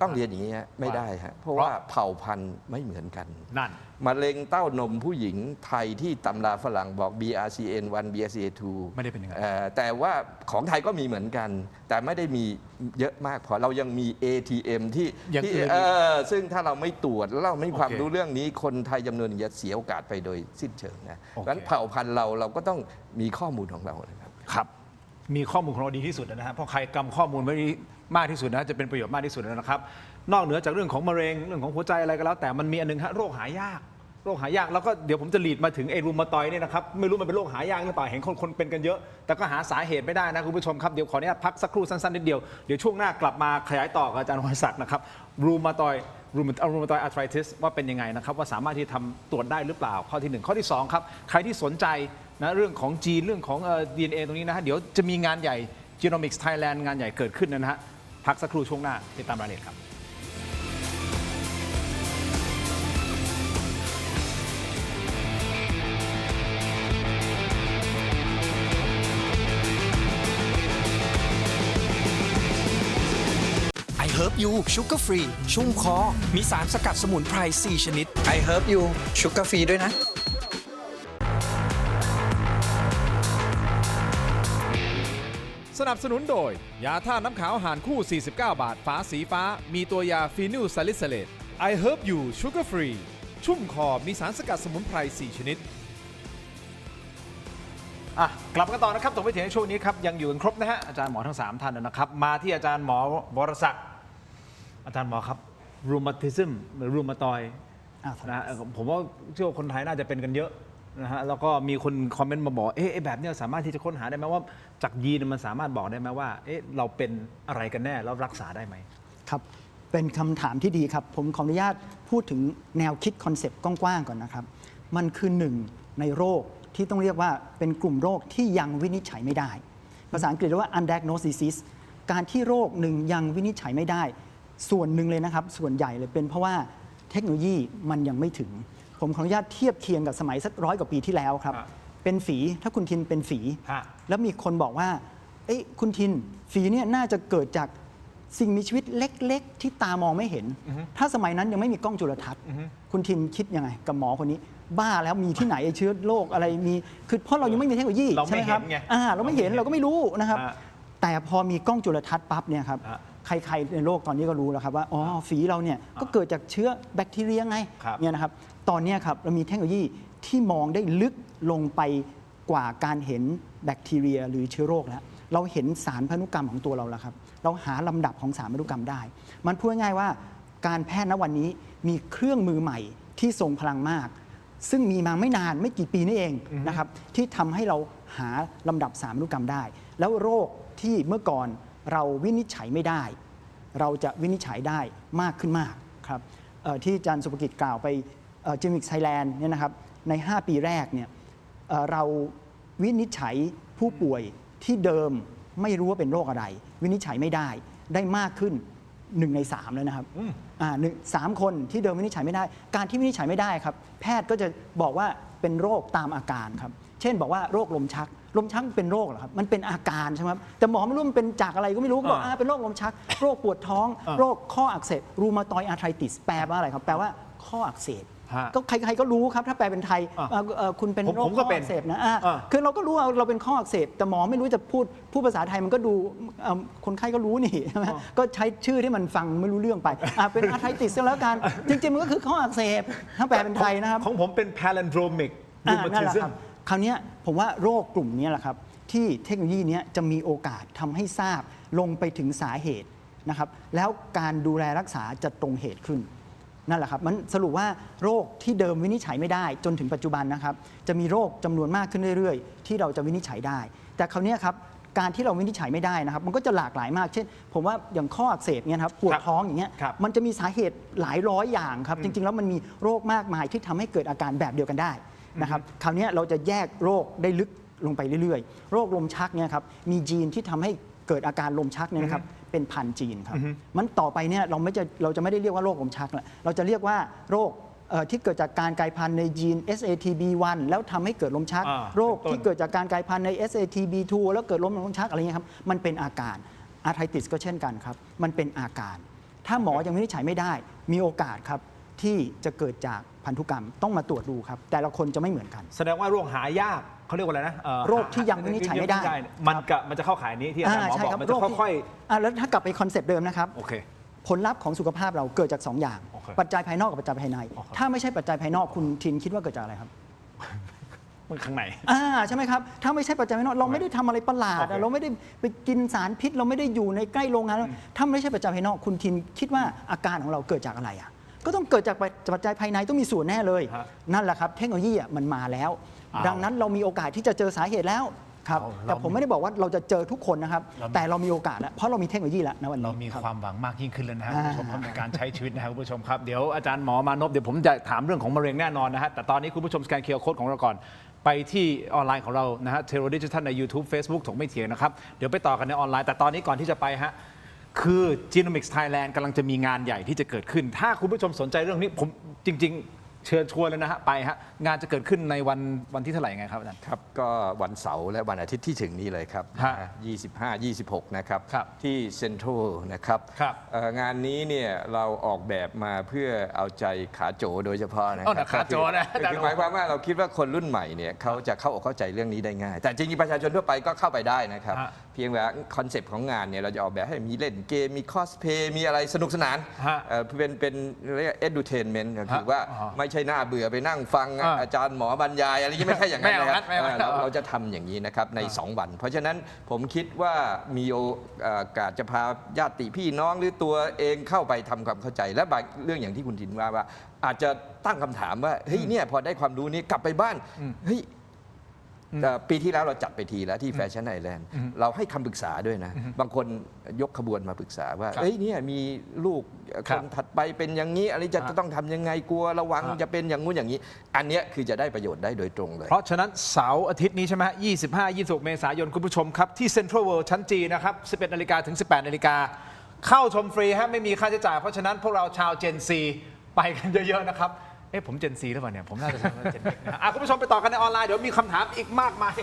Speaker 3: ต้องเรียนอย่างนี้ไม่ได้ฮะเพราะว่าเผ่าพันธุ์ไม่เหมือนกัน
Speaker 2: นั่น
Speaker 3: มะเร็งเต้านมผู้หญิงไทยที่ตำราฝรั่งบอก BRCA1 BRCA2
Speaker 2: ไม่ได้เป็นอย่างนั้น
Speaker 3: แต่ว่าของไทยก็มีเหมือนกันแต่ไม่ได้มีเยอะมากพอเรายังมี ATM ที่ซึ่งถ้าเราไม่ตรวจแล้วเราไม่มีความรู้เรื่องนี้คนไทยจำนวนจะเสียโอกาสไปโดยสิ้นเชิงนะเพราะฉะนั้นเผ่าพันธุ์เราก็ต้องมีข้อมูลของเรานะครับ
Speaker 2: ครับ มีข้อมูลของเราดีที่สุดนะฮะเพราะใครกำข้อมูลไว้มากที่สุดนะจะเป็นประโยชน์มากที่สุดนะครับนอกเหนือจากเรื่องของมะเร็งเรื่องของหัวใจอะไรก็แล้วแต่มันมีอันนึงฮะโรคหายากแล้วก็เดี๋ยวผมจะลีดมาถึงไอ้รูมาตอยเนี่ยนะครับไม่รู้มันเป็นโรคหายากหรือเปล่าเห็นคนเป็นกันเยอะแต่ก็หาสาเหตุไม่ได้นะคุณผู้ชมครับเดี๋ยวขออนุญาตพักสักครู่สั้นๆนิดเดียวเดี๋ยวช่วงหน้ากลับมาขยายต่อกับอาจารย์วรศักดิ์นะครับรูมาตอยอาร์ไทรติสว่าเป็นยังไงนะครับว่าสามารถที่ทำตรวจได้หรือเปล่าข้อที่1ข้อที่2ครับใครที่สนใจนะเรื่องของจีนเรื่องของDNA ตรงนี้นะฮะเดี๋ยวจะมีงานใหญ่ Genomics Thailand งานใหญ่เกิดขึ้นนะฮะพักสักครู่ช่วงหน้าติดตามรายละเอียดครับ
Speaker 6: I Herb You Sugar Free ชุ่มคอมีสารสกัดสมุนไพร 4 ชนิด I Herb You Sugar Free ด้วยนะ
Speaker 1: สนับสนุนโดย ยาท่าน้ำขาวหารคู่ 49 บาท ฝาสีฟ้า มีตัวยาฟีนิลซาลิซิเลต I Herb You Sugar Free ชุ่มคอมีสารสกัดสมุนไพร 4 ชนิด
Speaker 2: กลับกันต่อนะครับตรงไปถึงในช่วงนี้ครับยังอยู่กันครบนะฮะอาจารย์หมอทั้ง3ท่านนะครับมาที่อาจารย์หมอวรศักดิ์อาจารย์หมอครับรูมาติซึมหรือรูมาตอยนะผมว่าเชื่อว่าคนไทยน่าจะเป็นกันเยอะนะฮะแล้วก็มีคนคอมเมนต์มาบอกแบบนี้สามารถที่จะค้นหาได้ไหมว่าจากยีนมันสามารถบอกได้ไหมว่าเราเป็นอะไรกันแน่แล้วรักษาได้ไหม
Speaker 5: ครับเป็นคำถามที่ดีครับผมขออนุญาตพูดถึงแนวคิดคอนเซปต์กว้างๆก่อนนะครับมันคือหนึ่งในโรคที่ต้องเรียกว่าเป็นกลุ่มโรคที่ยังวินิจฉัยไม่ได้ภาษาอังกฤษเรียกว่า undiagnosed disease การที่โรคหนึ่งยังวินิจฉัยไม่ได้ส่วนหนึ่งเลยนะครับส่วนใหญ่เลยเป็นเพราะว่าเทคโนโลยีมันยังไม่ถึงผมขออนุญาตเทียบเคียงกับสมัยสัก100 กว่าปีที่แล้วครับเป็นฝีถ้าคุณทินเป็นฝีแล้วมีคนบอกว่าคุณทินฝีเนี่ยน่าจะเกิดจากสิ่งมีชีวิตเล็กๆที่ตามองไม่เห็นถ้าสมัยนั้นยังไม่มีกล้องจุลทรรศน์คุณทินคิดยังไงกับหมอคนนี้บ้าแล้วมีที่ไหนเชื้อโรคอะไรมีคือเพราะเรายังไม่มีเทคโนโลยีใช่ไหมครับเราไม่เห็นเราก็ไม่รู้นะครับแต่พอมีกล้องจุลทรรศน์ปั๊บเนี่ยครับใครๆในโลกตอนนี้ก็รู้แล้วครับว่าฝีเราเนี่ยก็เกิดจากเชื้อแบคทีเรียไงเนี่ยนะครับตอนนี้ครับเรามีเทคโนโลยีที่มองได้ลึกลงไปกว่าการเห็นแบคทีเรียหรือเชื้อโรคแล้วเราเห็นสารพันธุกรรมของตัวเราแล้วครับเราหาลำดับของสารพันธุกรรมได้มันพูดง่ายๆว่าการแพทย์ณวันนี้มีเครื่องมือใหม่ที่ทรงพลังมากซึ่งมีมาไม่นานไม่กี่ปีนี่เองนะครับที่ทำให้เราหาลำดับสารพันธุกรรมได้แล้วโรคที่เมื่อก่อนเราวินิจฉัยไม่ได้เราจะวินิจฉัยได้มากขึ้นมากครับที่อาจารย์สุภกิจกล่าวไปGenomics Thailand เนี่ยนะครับใน 5 ปีแรกเนี่ยเราวินิจฉัยผู้ป่วยที่เดิมไม่รู้ว่าเป็นโรคอะไรวินิจฉัยไม่ได้มากขึ้น1 ใน 3แล้วนะครับ3 คนที่เดิมวินิจฉัยไม่ได้การที่วินิจฉัยไม่ได้ครับแพทย์ก็จะบอกว่าเป็นโรคตามอาการครับเช่นบอกว่าโรคลมชักเป็นโรคเหรอครับมันเป็นอาการใช่ไหมครับแต่หมอไม่รู้มันเป็นจากอะไรก็ไม่รู้บอกเป็นโรคลมชักโรคปวดท้องโรคข้ออักเสบรูมาตอยอาร์ไทรติสแปลว่าอะไรครับแปลว่าข้ออักเสบก็ใครๆก็รู้ครับถ้าแปลเป็นไทยคุณเป็นโรคข้ออักเสบนะคือเราก็รู้ว่าเราเป็นข้ออักเสบแต่หมอไม่รู้จะพูดภาษาไทยมันก็ดูคนไข้ก็รู้นี่ใช่ไหมก็ใช้ชื่อที่มันฟังไม่รู้เรื่องไปเป็นอาร์ไทรติสแล้วกันจริงๆมันก็คือข้ออักเสบถ้าแปลเป็นไทยนะครับ
Speaker 2: ของผมเป็น palindromic rheumatism
Speaker 5: คราวนี้ผมว่าโรคกลุ่มนี้แหละครับที่เทคโนโลยีนี้จะมีโอกาสทำให้ทราบลงไปถึงสาเหตุนะครับแล้วการดูแลรักษาจะตรงเหตุขึ้นนั่นแหละครับมันสรุปว่าโรคที่เดิมวินิจฉัยไม่ได้จนถึงปัจจุบันนะครับจะมีโรคจำนวนมากขึ้นเรื่อยๆที่เราจะวินิจฉัยได้แต่คราวนี้ครับการที่เราวินิจฉัยไม่ได้นะครับมันก็จะหลากหลายมากเช่นผมว่าอย่างข้ออักเสบเนี่ยครับปวดท้องอย่างเงี้ยมันจะมีสาเหตุหลายร้อยอย่างครับจริงๆแล้วมันมีโรคมากมายที่ทำให้เกิดอาการแบบเดียวกันได้นะครับคราวนี้เราจะแยกโรคได้ลึกลงไปเรื่อยๆโรคลมชักเนี่ยครับมียีนที่ทำให้เกิดอาการลมชักเนี่ยนะครับเป็นพันจีนครับมันต่อไปเนี่ยเราจะไม่ได้เรียกว่าโรคลมชักแล้วเราจะเรียกว่าโรคที่เกิดจากการกลายพันธุ์ในยีน SATB1 แล้วทำให้เกิดลมชักโรคที่เกิดจากการกลายพันธุ์ใน SATB2 แล้วเกิดลมชักอะไรเงี้ยครับมันเป็นอาการอาร์ไทรติสก็เช่นกันครับมันเป็นอาการถ้าหมอยังวินิจฉัยไม่ได้มีโอกาสครับที่จะเกิดจากพันธุกรรมต้องมาตรวจดูครับแต่ละคนจะไม่เหมือนกัน
Speaker 2: แสดงว่าโรคหายากเขาเรียกว่าอะไรนะ
Speaker 5: โรคที่ยังวินิจฉัยไม่ได้
Speaker 2: มันจะเข้าข่ายนี้ที่อาจารย์หมอบอกมันจะค่อย
Speaker 5: ๆแล้วถ้ากลับไปคอนเซปต์เดิมนะครับผลลัพธ์ของสุขภาพเราเกิดจาก2 อย่างปัจจัยภายนอกกับปัจจัยภายในถ้าไม่ใช่ปัจจัยภายนอกคุณทินคิดว่าเกิดจากอะไรครับ
Speaker 2: มันข้างใน
Speaker 5: ใช่ไหมครับถ้าไม่ใช่ปัจจัยภายนอกเราไม่ได้ทำอะไรประหลาด
Speaker 2: โอเค
Speaker 5: เราไม่ได้ไปกินสารพิษ เราไม่ได้อยู่ในใกล้โรงงานถ้าไม่ใช่ปัจจัยภายนอกคุณทินคิดว่าอาการของเราเกิดจากอะไรอ่ะก็ต้องเกิดจากปัจจัยภายในต้องมีส่วนแน่เลย นั่นแหละครับเทคโนโลยีมันมาแล้ว ดังนั้นเรามีโอกาสที่จะเจอสาเหตุแล้วครับแต่ผมไม่ได้บอกว่าเราจะเจอทุกคนนะครับแต่เรามีโอกาสแล้วเพราะเรามีเทคโนโลยีแล้วนะวันนี้
Speaker 2: เรามีความหวังมากยิ่งขึ้นแล้วนะครับคุณผู้ชมครับในการใช้ชีวิตนะครับคุณผู้ชมครับเดี๋ยวอาจารย์หมอมานพเดี๋ยวผมจะถามเรื่องของมะเร็งแน่นอนนะฮะแต่ตอนนี้คุณผู้ชมสแกน QR Code ของเราก่อนไปที่ออนไลน์ของเรานะฮะเทโรดิจิทัลใน YouTube Facebook ถกไม่เถียงนะครับเดี๋ยวไปต่อกันในออนไลน์แต่ตอนนี้ก่อนที่จะไปฮะคือ Genomics Thailand กำลังจะมีงานใหญ่ที่จะเกิดขึ้น ถ้าคุณผู้ชมสนใจเรื่องนี้ผมจริง ๆ เชิญชวนเลยนะฮะไปฮะงานจะเกิดขึ้นในวันที่เท่าไหร่ยังไงครับอาจารย์
Speaker 3: ครับก็วันเสาร์และวันอาทิตย์ที่ถึงนี้เลยครับ
Speaker 2: ฮะ
Speaker 3: 25-26 นะครับ
Speaker 2: ครับ
Speaker 3: ที่เซ็นทรัลนะครับ
Speaker 2: ครับ
Speaker 3: งานนี้เนี่ยเราออกแบบมาเพื่อเอาใจขาโจโดยเฉพาะนะค
Speaker 2: อ๋อ
Speaker 3: รั
Speaker 2: นะขาโจนะ
Speaker 3: คือหมายความว่าเราคิดว่าคนรุ่นใหม่เนี่ยเขาจะเข้าอกเข้าใจเรื่องนี้ได้ง่าย แต่จริงๆประชาชนทั่วไปก็เข้าไปได้นะครับ
Speaker 2: ฮะ
Speaker 3: เพียงว่าคอนเซปต์ของงานเนี่ยเราจะออกแบบให้มีเล่นเกมมีคอสเพย์มีอะไรสนุกสนาน
Speaker 2: ฮะ
Speaker 3: เป็นเรียก edutainment ก็คือว่า
Speaker 2: อ๋อ
Speaker 3: ไม่ใช่น่าเบื่อไปนั่งฟังอาจารย์หมอบรรยายอะไรอย่างนี้ไม่ใช่อย่างนั้นนะครับ
Speaker 2: ไม่เอางั้น
Speaker 3: เราจะทำอย่างนี้นะครับใน 2 วัน เพราะฉะนั้นผมคิดว่ามีโอกาสจะพาญาติพี่น้องหรือตัวเองเข้าไปทำความเข้าใจ และบางเรื่องอย่างที่คุณทินว่าอาจจะตั้งคำถามว่าเฮ้ยเนี่ยพอได้ความรู้นี้กลับไปบ้านเฮ้ยปีที่แล้วเราจัดไปทีแล้วที่แฟชั่นไอแลนด์เราให้คำปรึกษาด้วยนะ บางคนยกขบวนมาปรึกษาว่าเอ้ยเนี่ยมีลูก
Speaker 2: ค
Speaker 3: ครับ นถัดไปเป็นอย่างนี้อะไรจะต้องทำยังไงกลัวระวังจะเป็นอย่างงู้นอย่างนี้ อันเนี้ยคือจะได้ประโยชน์ได้โดยตรงเลย
Speaker 2: เพราะฉะนั้นเสาร์อาทิตย์นี้ใช่ไหมฮะ25-26 เมษายนคุณผู้ชมครับ ที่เซ็นทรัลเวิลด์ชั้นจีนะครับ 11 นาฬิกาถึง 18 นาฬิกาเข้าชมฟรีฮะไม่มีค่าใช้จ่าย เพราะฉะนั้นพวกเราชาวเจนซีไปกันเยอะๆนะครับ ผมเจนซีหรือเปล่าเนี่ยผมน่าจะใช่เจนเอ็กนะคุณผู้ชมไปต่อกันในออนไลน์เดี๋ยวมีคำถามอีกมากมาย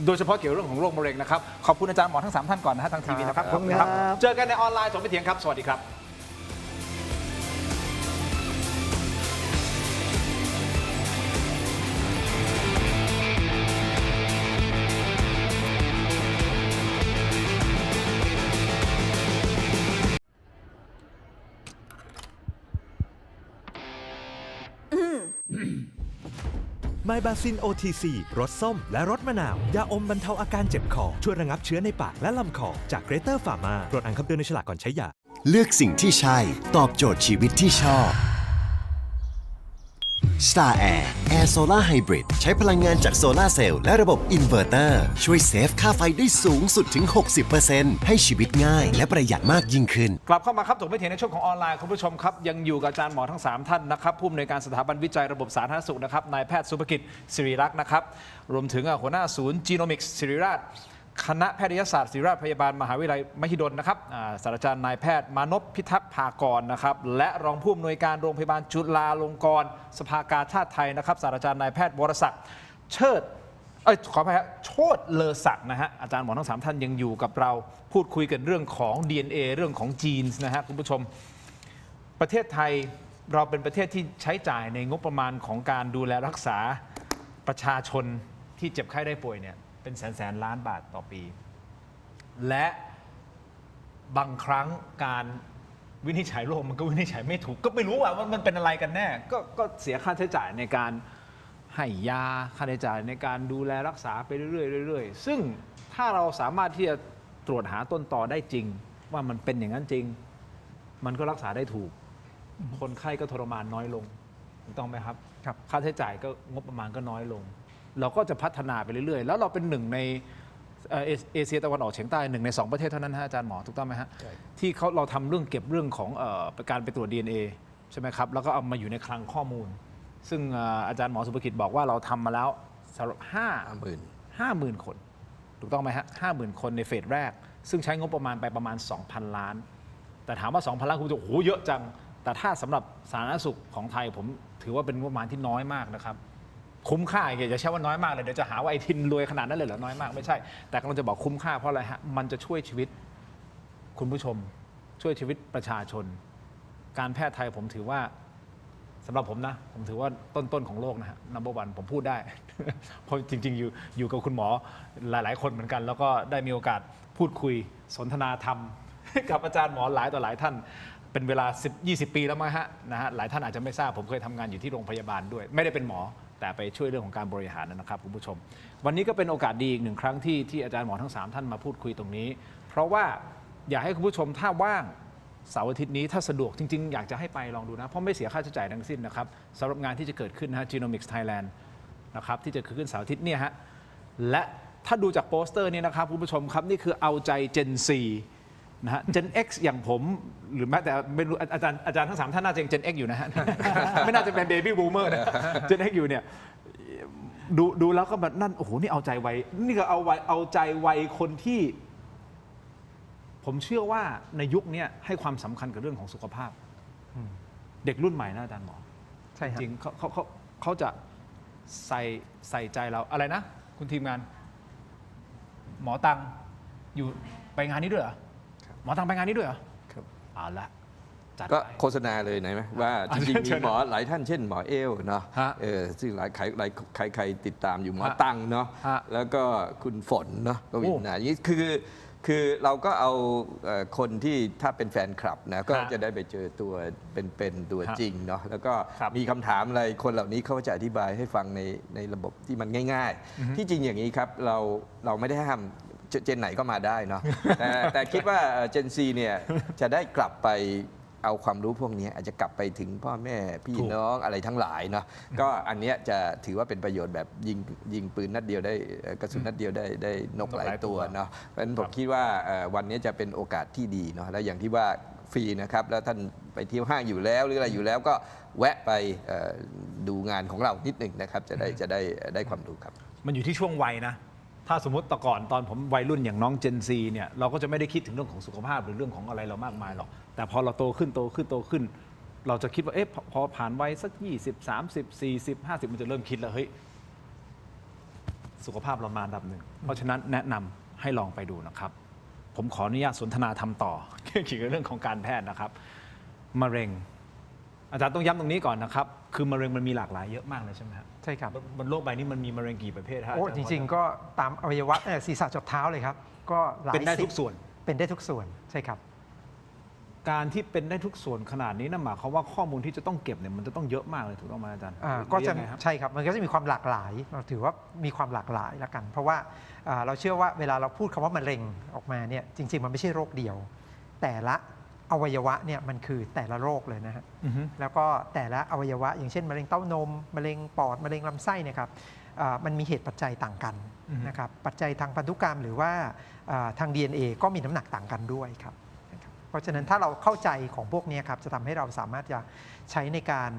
Speaker 2: โดยเฉพาะเกี่ยวกับเรื่องของโรคมะเร็งนะครับขอบคุณอาจารย์หมอทั้ง3ท่านก่อนนะฮะทางทีวีนะครับ
Speaker 5: ขอบคุณครับ
Speaker 2: เจอกันในออนไลน์ถกไม่เถียงครับสวัสดีครับ
Speaker 7: ไมบาซิน OTC รสส้มและรสมะนาว ยาอมบรรเทาอาการเจ็บคอ ช่วยระงับเชื้อในปากและลำคอ จากเกรเตอร์ฟาร์มาโปรดอ่านคำเตือนในฉลากก่อนใช้ยา
Speaker 8: เลือกสิ่งที่ใช่ ตอบโจทย์ชีวิตที่ชอบ Star Air Air Solar Hybrid ใช้พลังงานจากโซลาร์เซลล์และระบบอินเวอร์เตอร์ช่วยเซฟค่าไฟได้สูงสุดถึง 60% ให้ชีวิตง่ายและประหยัดมากยิ่งขึ้น
Speaker 2: กลับเข้ามาครับถกไม่เถียงในช่วงของออนไลน์คุณผู้ชมครับยังอยู่กับอาจารย์หมอทั้ง 3 ท่านนะครับผู้อำนวยการสถาบันวิจัยระบบสาธารณสุขนะครับนายแพทย์สุภกิจศิริรักษ์นะครับรวมถึงหัวหน้าศูนย์จีโนมิกส์ศิริราชคณะแพทยศาสตร์ศิริราชพยาบาลมหาวิทยาลัยมหิดลนะครับศาสตราจารย์นายแพทย์มานพพิทักษ์ภากรนะครับและรองผู้อำนวยการโรงพยาบาลจุฬาลงกรณ์สภากาชาติไทยนะครับศาสตราจารย์นายแพทย์วรศักดิ์ขออภัยครับโชติเลอศักดิ์นะฮะอาจารย์หมอทั้ง 3 ท่านยังอยู่กับเราพูดคุยกันเรื่องของ DNA เรื่องของจีนส์นะฮะคุณผู้ชมประเทศไทยเราเป็นประเทศที่ใช้จ่ายในงบประมาณของการดูแลรักษาประชาชนที่เจ็บไข้ได้ป่วยเนี่ยเป็นแสนล้านบาทต่อปี และบางครั้งการวินิจฉัยโรคมันก็วินิจฉัยไม่ถูกก็ไม่รู้ว่ามันเป็นอะไรกันแน่ก็เสียค่าใช้จ่ายในการให้ยาค่าใช้จ่ายในการดูแลรักษาไปเรื่อยๆซึ่งถ้าเราสามารถที่จะตรวจหาต้นตอได้จริงว่ามันเป็นอย่างนั้นจริงมันก็รักษาได้ถูก คนไข้ก็ทรมานน้อยลงถูกต้องไหมครับ
Speaker 4: ครับ
Speaker 2: ค่าใช้จ่ายก็งบประมาณก็น้อยลง เราก็จะพัฒนาไปเรื่อยๆ แล้วเราเป็นหนึ่งในเอเชียตะวันออกเฉียงใต้หนึ่งใน 2 ประเทศเท่านั้นฮะอาจารย์หมอถูกต้องไหมฮะที่เราทำเรื่องเก็บเรื่องของการไปตรวจ DNA ใช่ไหมครับแล้วก็เอามาอยู่ในคลังข้อมูล ซึ่งอาจารย์หมอสุภกิจบอกว่าเราทำมาแล้วสำหรับ50,000 คนถูกต้องไหมฮะ50,000 คนในเฟสแรก ซึ่งใช้งบประมาณไปประมาณ 2,000 ล้าน แต่ถามว่า 2,000 ล้านคุณจะโอ้โหเยอะจังแต่ถ้าสำหรับสาธารณสุขของไทยผมถือว่าเป็นงบประมาณที่น้อยมากนะครับคุ้มค่าอย่าใช้ว่าน้อยมากเลยเดี๋ยวจะหาว่าไอ้ทินรวยขนาดนั้นเลยเหรอน้อยมากไม่ใช่แต่กำลังจะบอกคุ้มค่าเพราะอะไรฮะมันจะช่วยชีวิตคุณผู้ชมช่วยชีวิตประชาชน การแพทย์ไทยผมถือว่าสำหรับผมนะผมถือว่าต้นๆของโลกนะฮะ number one ผมพูดได้ เพราะจริงๆอยู่กับคุณหมอหลายๆคนเหมือนกัน แล้วก็ได้มีโอกาสพูดคุยสนทนาธรรม กับอาจารย์หมอหลายต่อหลายท่านเป็นเวลา10-20 ปีแล้วมั้งฮะนะฮะหลายท่านอาจจะไม่ทราบผมเคยทำงานอยู่ที่โรงพยาบาลด้วยไม่ได้เป็นหมอ แต่ไปช่วยเรื่องของการบริหารนะครับคุณผู้ชม วันนี้ก็เป็นโอกาสดีอีกหนึ่งครั้งที่อาจารย์หมอทั้ง3ท่านมาพูดคุยตรงนี้ เพราะว่าอยากให้คุณผู้ชมถ้าว่างเสาร์อาทิตย์นี้ถ้าสะดวกจริงๆอยากจะให้ไปลองดูนะเพราะไม่เสียค่าใช้จ่ายทั้งสิ้นนะครับสำหรับงานที่จะเกิดขึ้นนะฮะ Genomics Thailand นะครับที่จะเกิดขึ้นเสาร์อาทิตย์เนี่ยฮะและถ้าดูจากโปสเตอร์นี้นะครับคุณผู้ชมครับนี่คือเอาใจ Gen Z นะฮะ Gen X อย่างผมหรือแม้แต่ไม่รู้อาจารย์ทั้ง3ท่านน่าจะยัง Gen X อยู่นะฮะ ไม่น่าจะเป็น Baby Boomer นะ Gen X อยู่เนี่ยดูแล้วก็แบบนั่นโอ้โหนี่เอาใจวัยนี่ก็เอาใจวัยคนที่ผมเชื่อว่าในยุคนี้ให้ความสำคัญกับเรื่องของสุขภาพเด็กรุ่นใหม่นะอาจารย์หมอ
Speaker 4: ใช่ครับ
Speaker 2: จริงเขาจะใส่ใจเราอะไรนะคุณทีมงาน หมอตังอยู่ไปงานนี้ด้วยเหรอหมอตังไปงานนี้ด้วยเหรอ
Speaker 3: ครับ
Speaker 2: เอาละจัด
Speaker 3: ก็
Speaker 2: ไป
Speaker 3: โฆษณาเลยไหมว่าจริงๆมีหมอหลายท่านเช่นหมอเอลเนาะ
Speaker 2: ฮะ
Speaker 3: ซึ่งใครติดตามอยู่หมอ
Speaker 2: ฮะ
Speaker 3: ตังเนาะ
Speaker 2: ฮะ
Speaker 3: แล้วก็คุณฝนเนาะกวิน
Speaker 2: โอ้
Speaker 3: นาอย่างนี้คือเราก็เอาคนที่ถ้าเป็นแฟนคลับนะก็จะได้ไปเจอตัวเป็นตัวจริงเนาะแล้วก็
Speaker 2: ครับ
Speaker 3: มีคำถามอะไรคนเหล่านี้เขาจะอธิบายให้ฟังในระบบที่มันง่าย ๆ ที่จริงอย่างนี้ครับเราไม่ได้ห้ามเจนไหนก็มาได้เนาะ แต่คิดว่าเจนซีเนี่ยจะได้กลับไปเอาความรู้พวกนี้อาจจะกลับไปถึงพ่อแม่พี่น้องอะไรทั้งหลายเนาะก็อันเนี้ยจะถือว่าเป็นประโยชน์แบบยิงปืนนัดเดียวได้กระสุนนัดเดียวได้นกหลายตัวเนาะเพราะฉะนั้นผมคิดว่าวันนี้จะเป็นโอกาสที่ดีเนาะแล้วอย่างที่ว่าฟรีนะครับแล้วท่านไปเที่ยวห้างอยู่แล้วหรืออะไรอยู่แล้วก็แวะไปดูงานของเรานิดหนึ่งนะครับจะได้ความรู้ครับ
Speaker 2: มันอยู่ที่ช่วงวัยนะ ถ้าสมมติแต่ก่อนตอนผมวัยรุ่นอย่างน้องเจนซีเนี่ยเราก็จะไม่ได้คิดถึงเรื่องของสุขภาพหรือเรื่องของอะไรเรามากมายหรอกแต่พอเราโตขึ้น เราจะคิดว่าพอผ่านวัยสัก20 30 40 50มันจะเริ่มคิดแล้วเฮ้ยสุขภาพเรามาอันดับหนึ่งเพราะฉะนั้นแนะนำให้ลองไปดูนะครับผมขออนุญาตสนทนาทำต่อ เกี่ยวกับเรื่องของการแพทย์นะครับมะเร็งอาจารย์ต้องย้ำตรงนี้ก่อนนะครับคือมะเร็งมันมีหลากหลายเยอะมากเลยใช่ไหมครับ
Speaker 4: ใช่ครับ
Speaker 2: บนโลกใบนี้มันมีมะเร็งกี่ประเภทฮะ
Speaker 4: โอ้
Speaker 2: อาาย์
Speaker 4: จริง ๆ ก็ตามอวัยวะศีรษะจดเท้าเลยครับก็หลาย
Speaker 2: เป็นได้
Speaker 4: สิบ
Speaker 2: ทุกส่วน
Speaker 4: เป็นได้ทุกส่วนใช่ครับ
Speaker 2: การที่เป็นได้ทุกส่วนขนาดนี้นั่นหมายความว่าข้อมูลที่จะต้องเก็บเนี่ยมันจะต้องเยอะมากเลยถูกต้องไหมอาจารย์
Speaker 4: ก็จะ
Speaker 2: หรือยังไงครับ
Speaker 4: ใช่ครับมันก็จะมีความหลากหลายเราถือว่ามีความหลากหลายละกัน เพราะว่าเราเชื่อว่าเวลาเราพูดคำว่ามะเร็งออกมาเนี่ยจริง ๆ มันไม่ใช่โรคเดียว แต่ละอวัยวะเนี่ยมันคือแต่ละโรคเลยนะฮะ
Speaker 2: อือฮึ
Speaker 4: แล้วก็แต่ละอวัยวะ อย่างเช่นมะเร็งเต้านมมะเร็งปอดมะเร็งลำไส้เนี่ยครับมันมีเหตุปัจจัยต่างกันนะครับปัจจัยทางพันธุกรรมหรือว่าทาง DNA ก็มีน้ำหนักต่างกันด้วยครับเพราะฉะนั้นถ้าเราเข้าใจของพวกนี้ครับจะทำให้เราสามารถจะใช้ในการ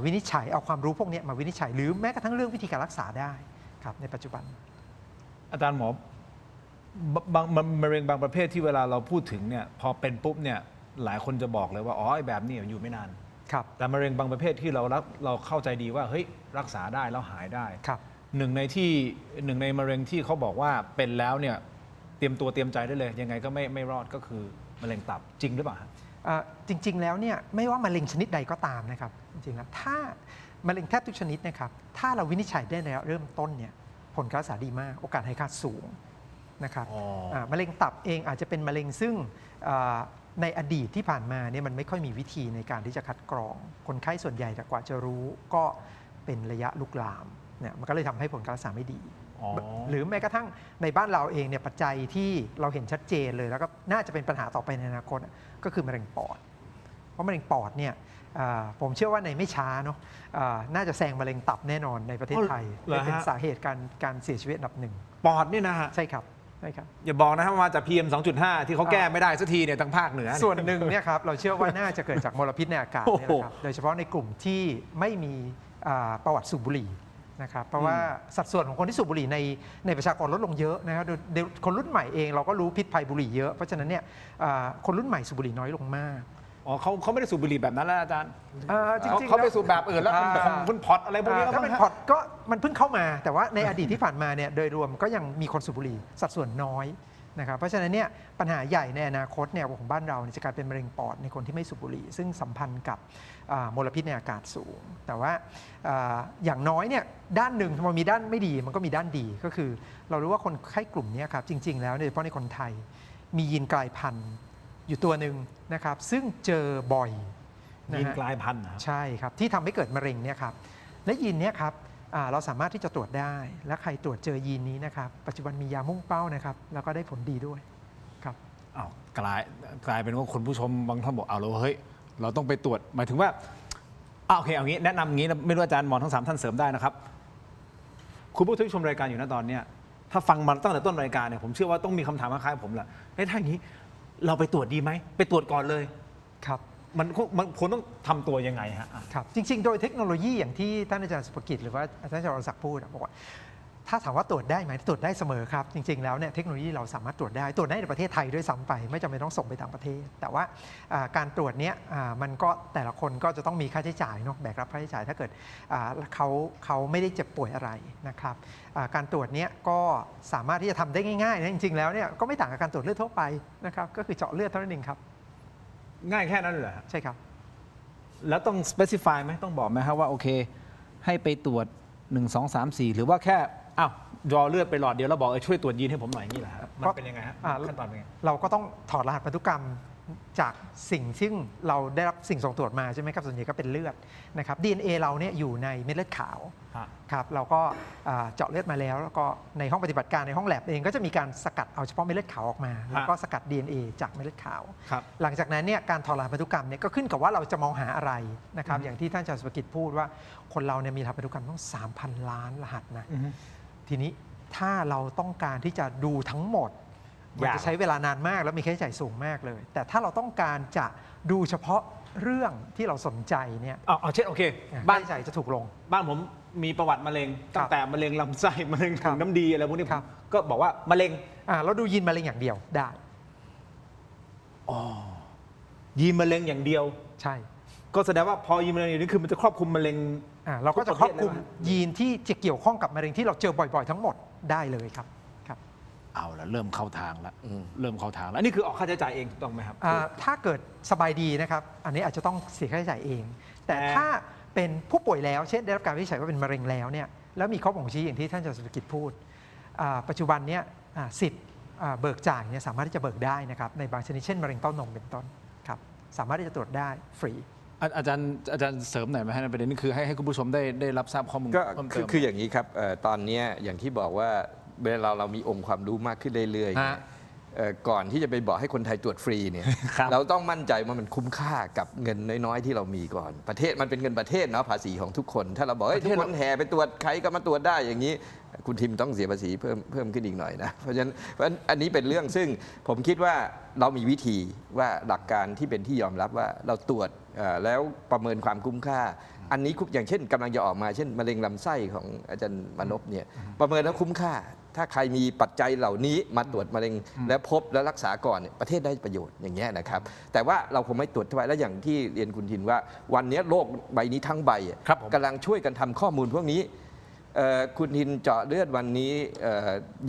Speaker 4: วินิจฉัยเอาความรู้พวกนี้มาวินิจฉัยหรือแม้กระทั่งเรื่องวิธีการรักษาได้ครับในปัจจุบัน
Speaker 2: อาจารย์หมอบางมะเร็งบางประเภทที่เวลาเราพูดถึงเนี่ยพอเป็นปุ๊บเนี่ยหลายคนจะบอกเลยว่าอ๋อไอ้แบบนี้อยู่ไม่นาน
Speaker 4: ครับ
Speaker 2: แต่มะเร็งบางประเภทที่เราเข้าใจดีว่าเฮ้ยรักษาได้แล้วหายได้
Speaker 4: ครับ
Speaker 2: หนึ่งในมะเร็งที่เขาบอกว่าเป็นแล้วเนี่ยเตรียมตัวเตรียมใจได้เลย ยังไงก็ไม่รอดก็คือมะเร็งตับจริงหรือเปล่าฮะ
Speaker 4: จริง ๆ แล้วเนี่ยไม่ว่ามะเร็งชนิดใดก็ตามนะครับจริงๆแล้วถ้ามะเร็งแทบทุกชนิดนะครับถ้าเราวินิจฉัยได้ในเริ่มต้นเนี่ยผลการรักษาดีมากโอกาสหายขาดสูงนะครับ
Speaker 2: อ๋อ
Speaker 4: มะเร็งตับเองอาจจะเป็นมะเร็งซึ่งในอดีตที่ผ่านมาเนี่ยมันไม่ค่อยมีวิธีในการที่จะคัดกรอง คนไข้ส่วนใหญ่แต่กว่าจะรู้ก็เป็นระยะลุกลามเนี่ยมันก็เลยทำให้ผลการรักษาไม่ดี
Speaker 2: อ๋อ
Speaker 4: หรือแม้กระทั่งในบ้านเราเองเนี่ยปัจจัยที่เราเห็นชัดเจนเลยแล้วก็น่าจะเป็นปัญหาต่อไปในอนาคตก็คือมะเร็งปอด เพราะมะเร็งปอดเนี่ยผมเชื่อว่าในไม่ช้าเนาะน่าจะแซงมะเร็งตับแน่นอนในประเทศไทย
Speaker 2: เหรอฮะ
Speaker 4: เป็นสาเหตุการเสียชีวิตอันดับหนึ่ง
Speaker 2: ปอดนี่นะฮะ
Speaker 4: ใช่ครับใช่ครับ
Speaker 2: อย่าบอกนะว่ามาจาก PM 2.5 ที่เขาแก้ไม่ได้สักทีเนี่ยทางภาคเหนือ
Speaker 4: ส่วนหนึ่งเนี่ยครับเราเชื่อว่าน่าจะเกิดจากมลพิษในอากาศเนี่ยนะครับโดยเฉพาะในกลุ่มที่ไม่มีประวัติสูบบุหรี่นะครับเพราะว่าสัดส่วนของคนที่สูบบุหรี่ในประชากรลดลงเยอะนะครับโดยคนรุ่นใหม่เองเราก็รู้พิษภัยบุหรี่เยอะเพราะฉะนั้นเนี่ยคนรุ่นใหม่สูบบุหรี่น้อยลงมาก
Speaker 2: อ๋อเขาไม่ได้สูบบุหรี่แบบนั้นแล้วอาจารย์
Speaker 4: จริงๆ
Speaker 2: เขาไปสูบแบบอื่นแล้วคุณพอตอะไรพวกนี้
Speaker 4: ถ้าเป็นพอร์ตก็มันเพิ่งเข้ามาแต่ว่าในอดีตที่ผ่านมาเนี่ยโดยรวมก็ยังมีคนสูบบุหรี่สัดส่วนน้อยนะครับเพราะฉะนั้นเนี่ยปัญหาใหญ่ในอนาคตเนี่ยของบ้านเราจะกลายเป็นมะเร็งปอดในคนที่ไม่สูบบุหรี่ซึ่งสัมพันธ์กับมลพิษในอากาศสูง แต่ว่าอย่างน้อยเนี่ยด้านหนึ่งมันมีด้านไม่ดีมันก็มีด้านดีก็คือเรารู้ว่าคนไข้กลุ่มนี้ครับจริงๆแล้วโดยเฉพาะในคนไทยมียีนกลายพันธุ์อยู่ตัวหนึ่งนะครับซึ่งเจอบ่อย
Speaker 2: ยีนกลายพันธุ์นะครับ
Speaker 4: ใช่ครับที่ทำให้เกิดมะเร็งเนี่ยครับและยีนเนี่ยครับ เราสามารถที่จะตรวจได้และใครตรวจเจอยีนนี้นะครับปัจจุบันมียามุ่งเป้านะครับแล้วก็ได้ผลดีด้วยครับ
Speaker 2: อ้าวกลายเป็นว่าคนผู้ชมบางท่านบอกเอาแล้วเฮ้ยเราต้องไปตรวจหมายถึงว่าโอเคเอางี้แนะนำงี้นะไม่รู้อาจารย์หมอทั้ง3ท่านเสริมได้นะครับคุณผู้ชมรายการอยู่นะตอนเนี้ยถ้าฟังมาตั้งแต่ต้นรายการเนี่ยผมเชื่อว่าต้องมีคำถามคล้ายๆผมแหละถ้าอย่างนี้เราไปตรวจดีไหมไปตรวจก่อนเลย
Speaker 4: ครับ
Speaker 2: มันควรต้องทำตัวยังไงฮะ
Speaker 4: ครับจริงๆโดยเทคโนโลยีอย่างที่ท่านอาจารย์สุภกิจหรือว่าอาจารย์จรศักดิ์พูดบอกว่าถ้าถามว่าตรวจได้ไหมตรวจได้เสมอครับจริงๆแล้วเนี่ยเทคโนโลยีเราสามารถตรวจได้ในประเทศไทยด้วยซ้ำไปไม่จำเป็นต้องส่งไปต่างประเทศแต่ว่าการตรวจเนี้ยมันก็แต่ละคนก็จะต้องมีค่าใช้จ่ายเนาะแบกรับค่าใช้จ่ายถ้าเกิดเขาไม่ได้เจ็บป่วยอะไรนะครับการตรวจเนี้ยก็สามารถที่จะทำได้ง่ายๆนะจริงๆแล้วเนี่ยก็ไม่ต่างกับการตรวจเลือดทั่วไปนะครับก็คือเจาะเลือดเท่านั้นเองครับ
Speaker 2: ง่ายแค่นั้นเหรอ
Speaker 4: ใช่ครับ
Speaker 2: แล้วต้อง specify ไหมต้องบอกไหมครับว่าโอเคให้ไปตรวจ1 2 3 4หรือว่าแค่รอเลือดไปหลอดเดียวแล้วบอกช่วยตรวจยีนให้ผมหน่อยอย่างนี้เหรอครับมันเป็นยังไงฮะขั้นตอนเป็นไง
Speaker 4: เราก็ต้องถอดรหัสพันธุกรรมจากสิ่งซึ่งเราได้รับสิ่งส่งตรวจมาใช่ไหมครับส่วนใหญ่ก็เป็นเลือดนะครับ DNA เราเนี่ยอยู่ในเม็ดเลือดขาวครับเราก็เจาะเลือดมาแล้วก็ในห้องปฏิบัติการในห้องแลบเองก็จะมีการสกัดเอาเฉพาะเม็ดเลือดขาวออกมาแล้วก็สกัด DNA จากเม็ดเลือดขาวหลังจากนั้นเนี่ยการถอดรหัสพันธุกรรมเนี่ยก็ขึ้นกับว่าเราจะมองหาอะไรนะครับอย่างที่ท่านอาจารย์สุภกิจพูดว่าคนเราเนี่ยมีรหัสพันธุกรรมต้อง 3,000 ล้านรหัสนะทีนี้ถ้าเราต้องการที่จะดูทั้งหมดมันจะใช้เวลานานมากแล้วมีค่าใช้จ่ายสูงมากเลยแต่ถ้าเราต้องการจะดูเฉพาะเรื่องที่เราสนใจเนี่ย
Speaker 2: เช่นโอเค
Speaker 4: บ้านใหญ่จะถูกลง
Speaker 2: บ้านผมมีประวัติมะเร็งตั้งแต่มะเร็งลำไส้มะเร็งถุงน้ำดีอะไรพวกนี้ก็บอกว่ามะเร็ง
Speaker 4: เราดูยีนมะเร็งอย่างเดียวได้
Speaker 2: ยีนมะเร็งอย่างเดียว
Speaker 4: ใช่
Speaker 2: ก็แสดงว่าพอยีนมะเร็งนี่คือมันจะครอบคลุมมะเร็ง
Speaker 4: เราก็จะครอบคลุมยีนที่จะเกี่ยวข้องกับมะเร็งที่เราเจอบ่อยๆทั้งหมดได้เลยครับ
Speaker 2: เอาละเริ่มเข้าทางแล้วนี่คือออกค่าใช้จ่ายเองถูกต้องไหมครับ
Speaker 4: ถ้าเกิดสบายดีนะครับอันนี้อาจจะต้องเสียค่าใช้จ่ายเองแต่ถ้าเป็นผู้ป่วยแล้วเช่นได้รับการวินิจฉัยว่าเป็นมะเร็งแล้วเนี่ยแล้วมีข้อบ่งชี้อย่างที่ท่านอาจารย์สุภกิจพูดปัจจุบันเนี่ยสิทธิ์เบิกจ่ายเนี่ยสามารถที่จะเบิกได้นะครับในบางชนิดเช่นมะเร็งเต้านมเป็นต้นครับสามารถที่จะตรวจได้ฟรี
Speaker 2: อาจารย์เสริมหน่อยไหมฮะในประเด็นนี้คือให้คุณผู้ชมได้รับทราบข้อมูล
Speaker 3: ก็คืออย่างนี้ครับตอนนี้อย่างที่บอกว่าเวลาเรามีองค์ความรู้มากขึ้นเรื่อยๆก่อนที่จะไปบอกให้คนไทยตรวจฟรีเนี่ยเราต้องมั่นใจว่ามันคุ้มค่ากับเงินน้อยๆที่เรามีก่อนประเทศมันเป็นเงินประเทศเนาะภาษีของทุกคนถ้าเราบอกทุกคนแห่ไปตรวจใครก็มาตรวจได้อย่างนี้คุณทิมต้องเสียภาษีเพิ่มขึ้นอีกหน่อยนะเพราะฉะนั้นอันนี้เป็นเรื่องซึ่งผมคิดว่าเรามีวิธีว่าหลักการที่เป็นที่ยอมรับว่าเราตรวจแล้วประเมินความคุ้มค่าอันนี้อย่างเช่นกำลังจะออกมาเช่นมะเร็งลำไส้ของอาจารย์มนพเนี่ยประเมินแล้วคุ้มค่าถ้าใครมีปัจจัยเหล่านี้มาตรวจมะเร็งและพบและรักษาก่อนประเทศได้ประโยชน์อย่างเงี้ยนะครับแต่ว่าเราคงไม่ตรวจทั่วไปและอย่างที่เรียนคุณทินว่าวันนี้โลกใบนี้ทั้งใบกำลังช่วยกันทำข้อมูลพวกนี้คุณทินเจาะเลือดวันนี้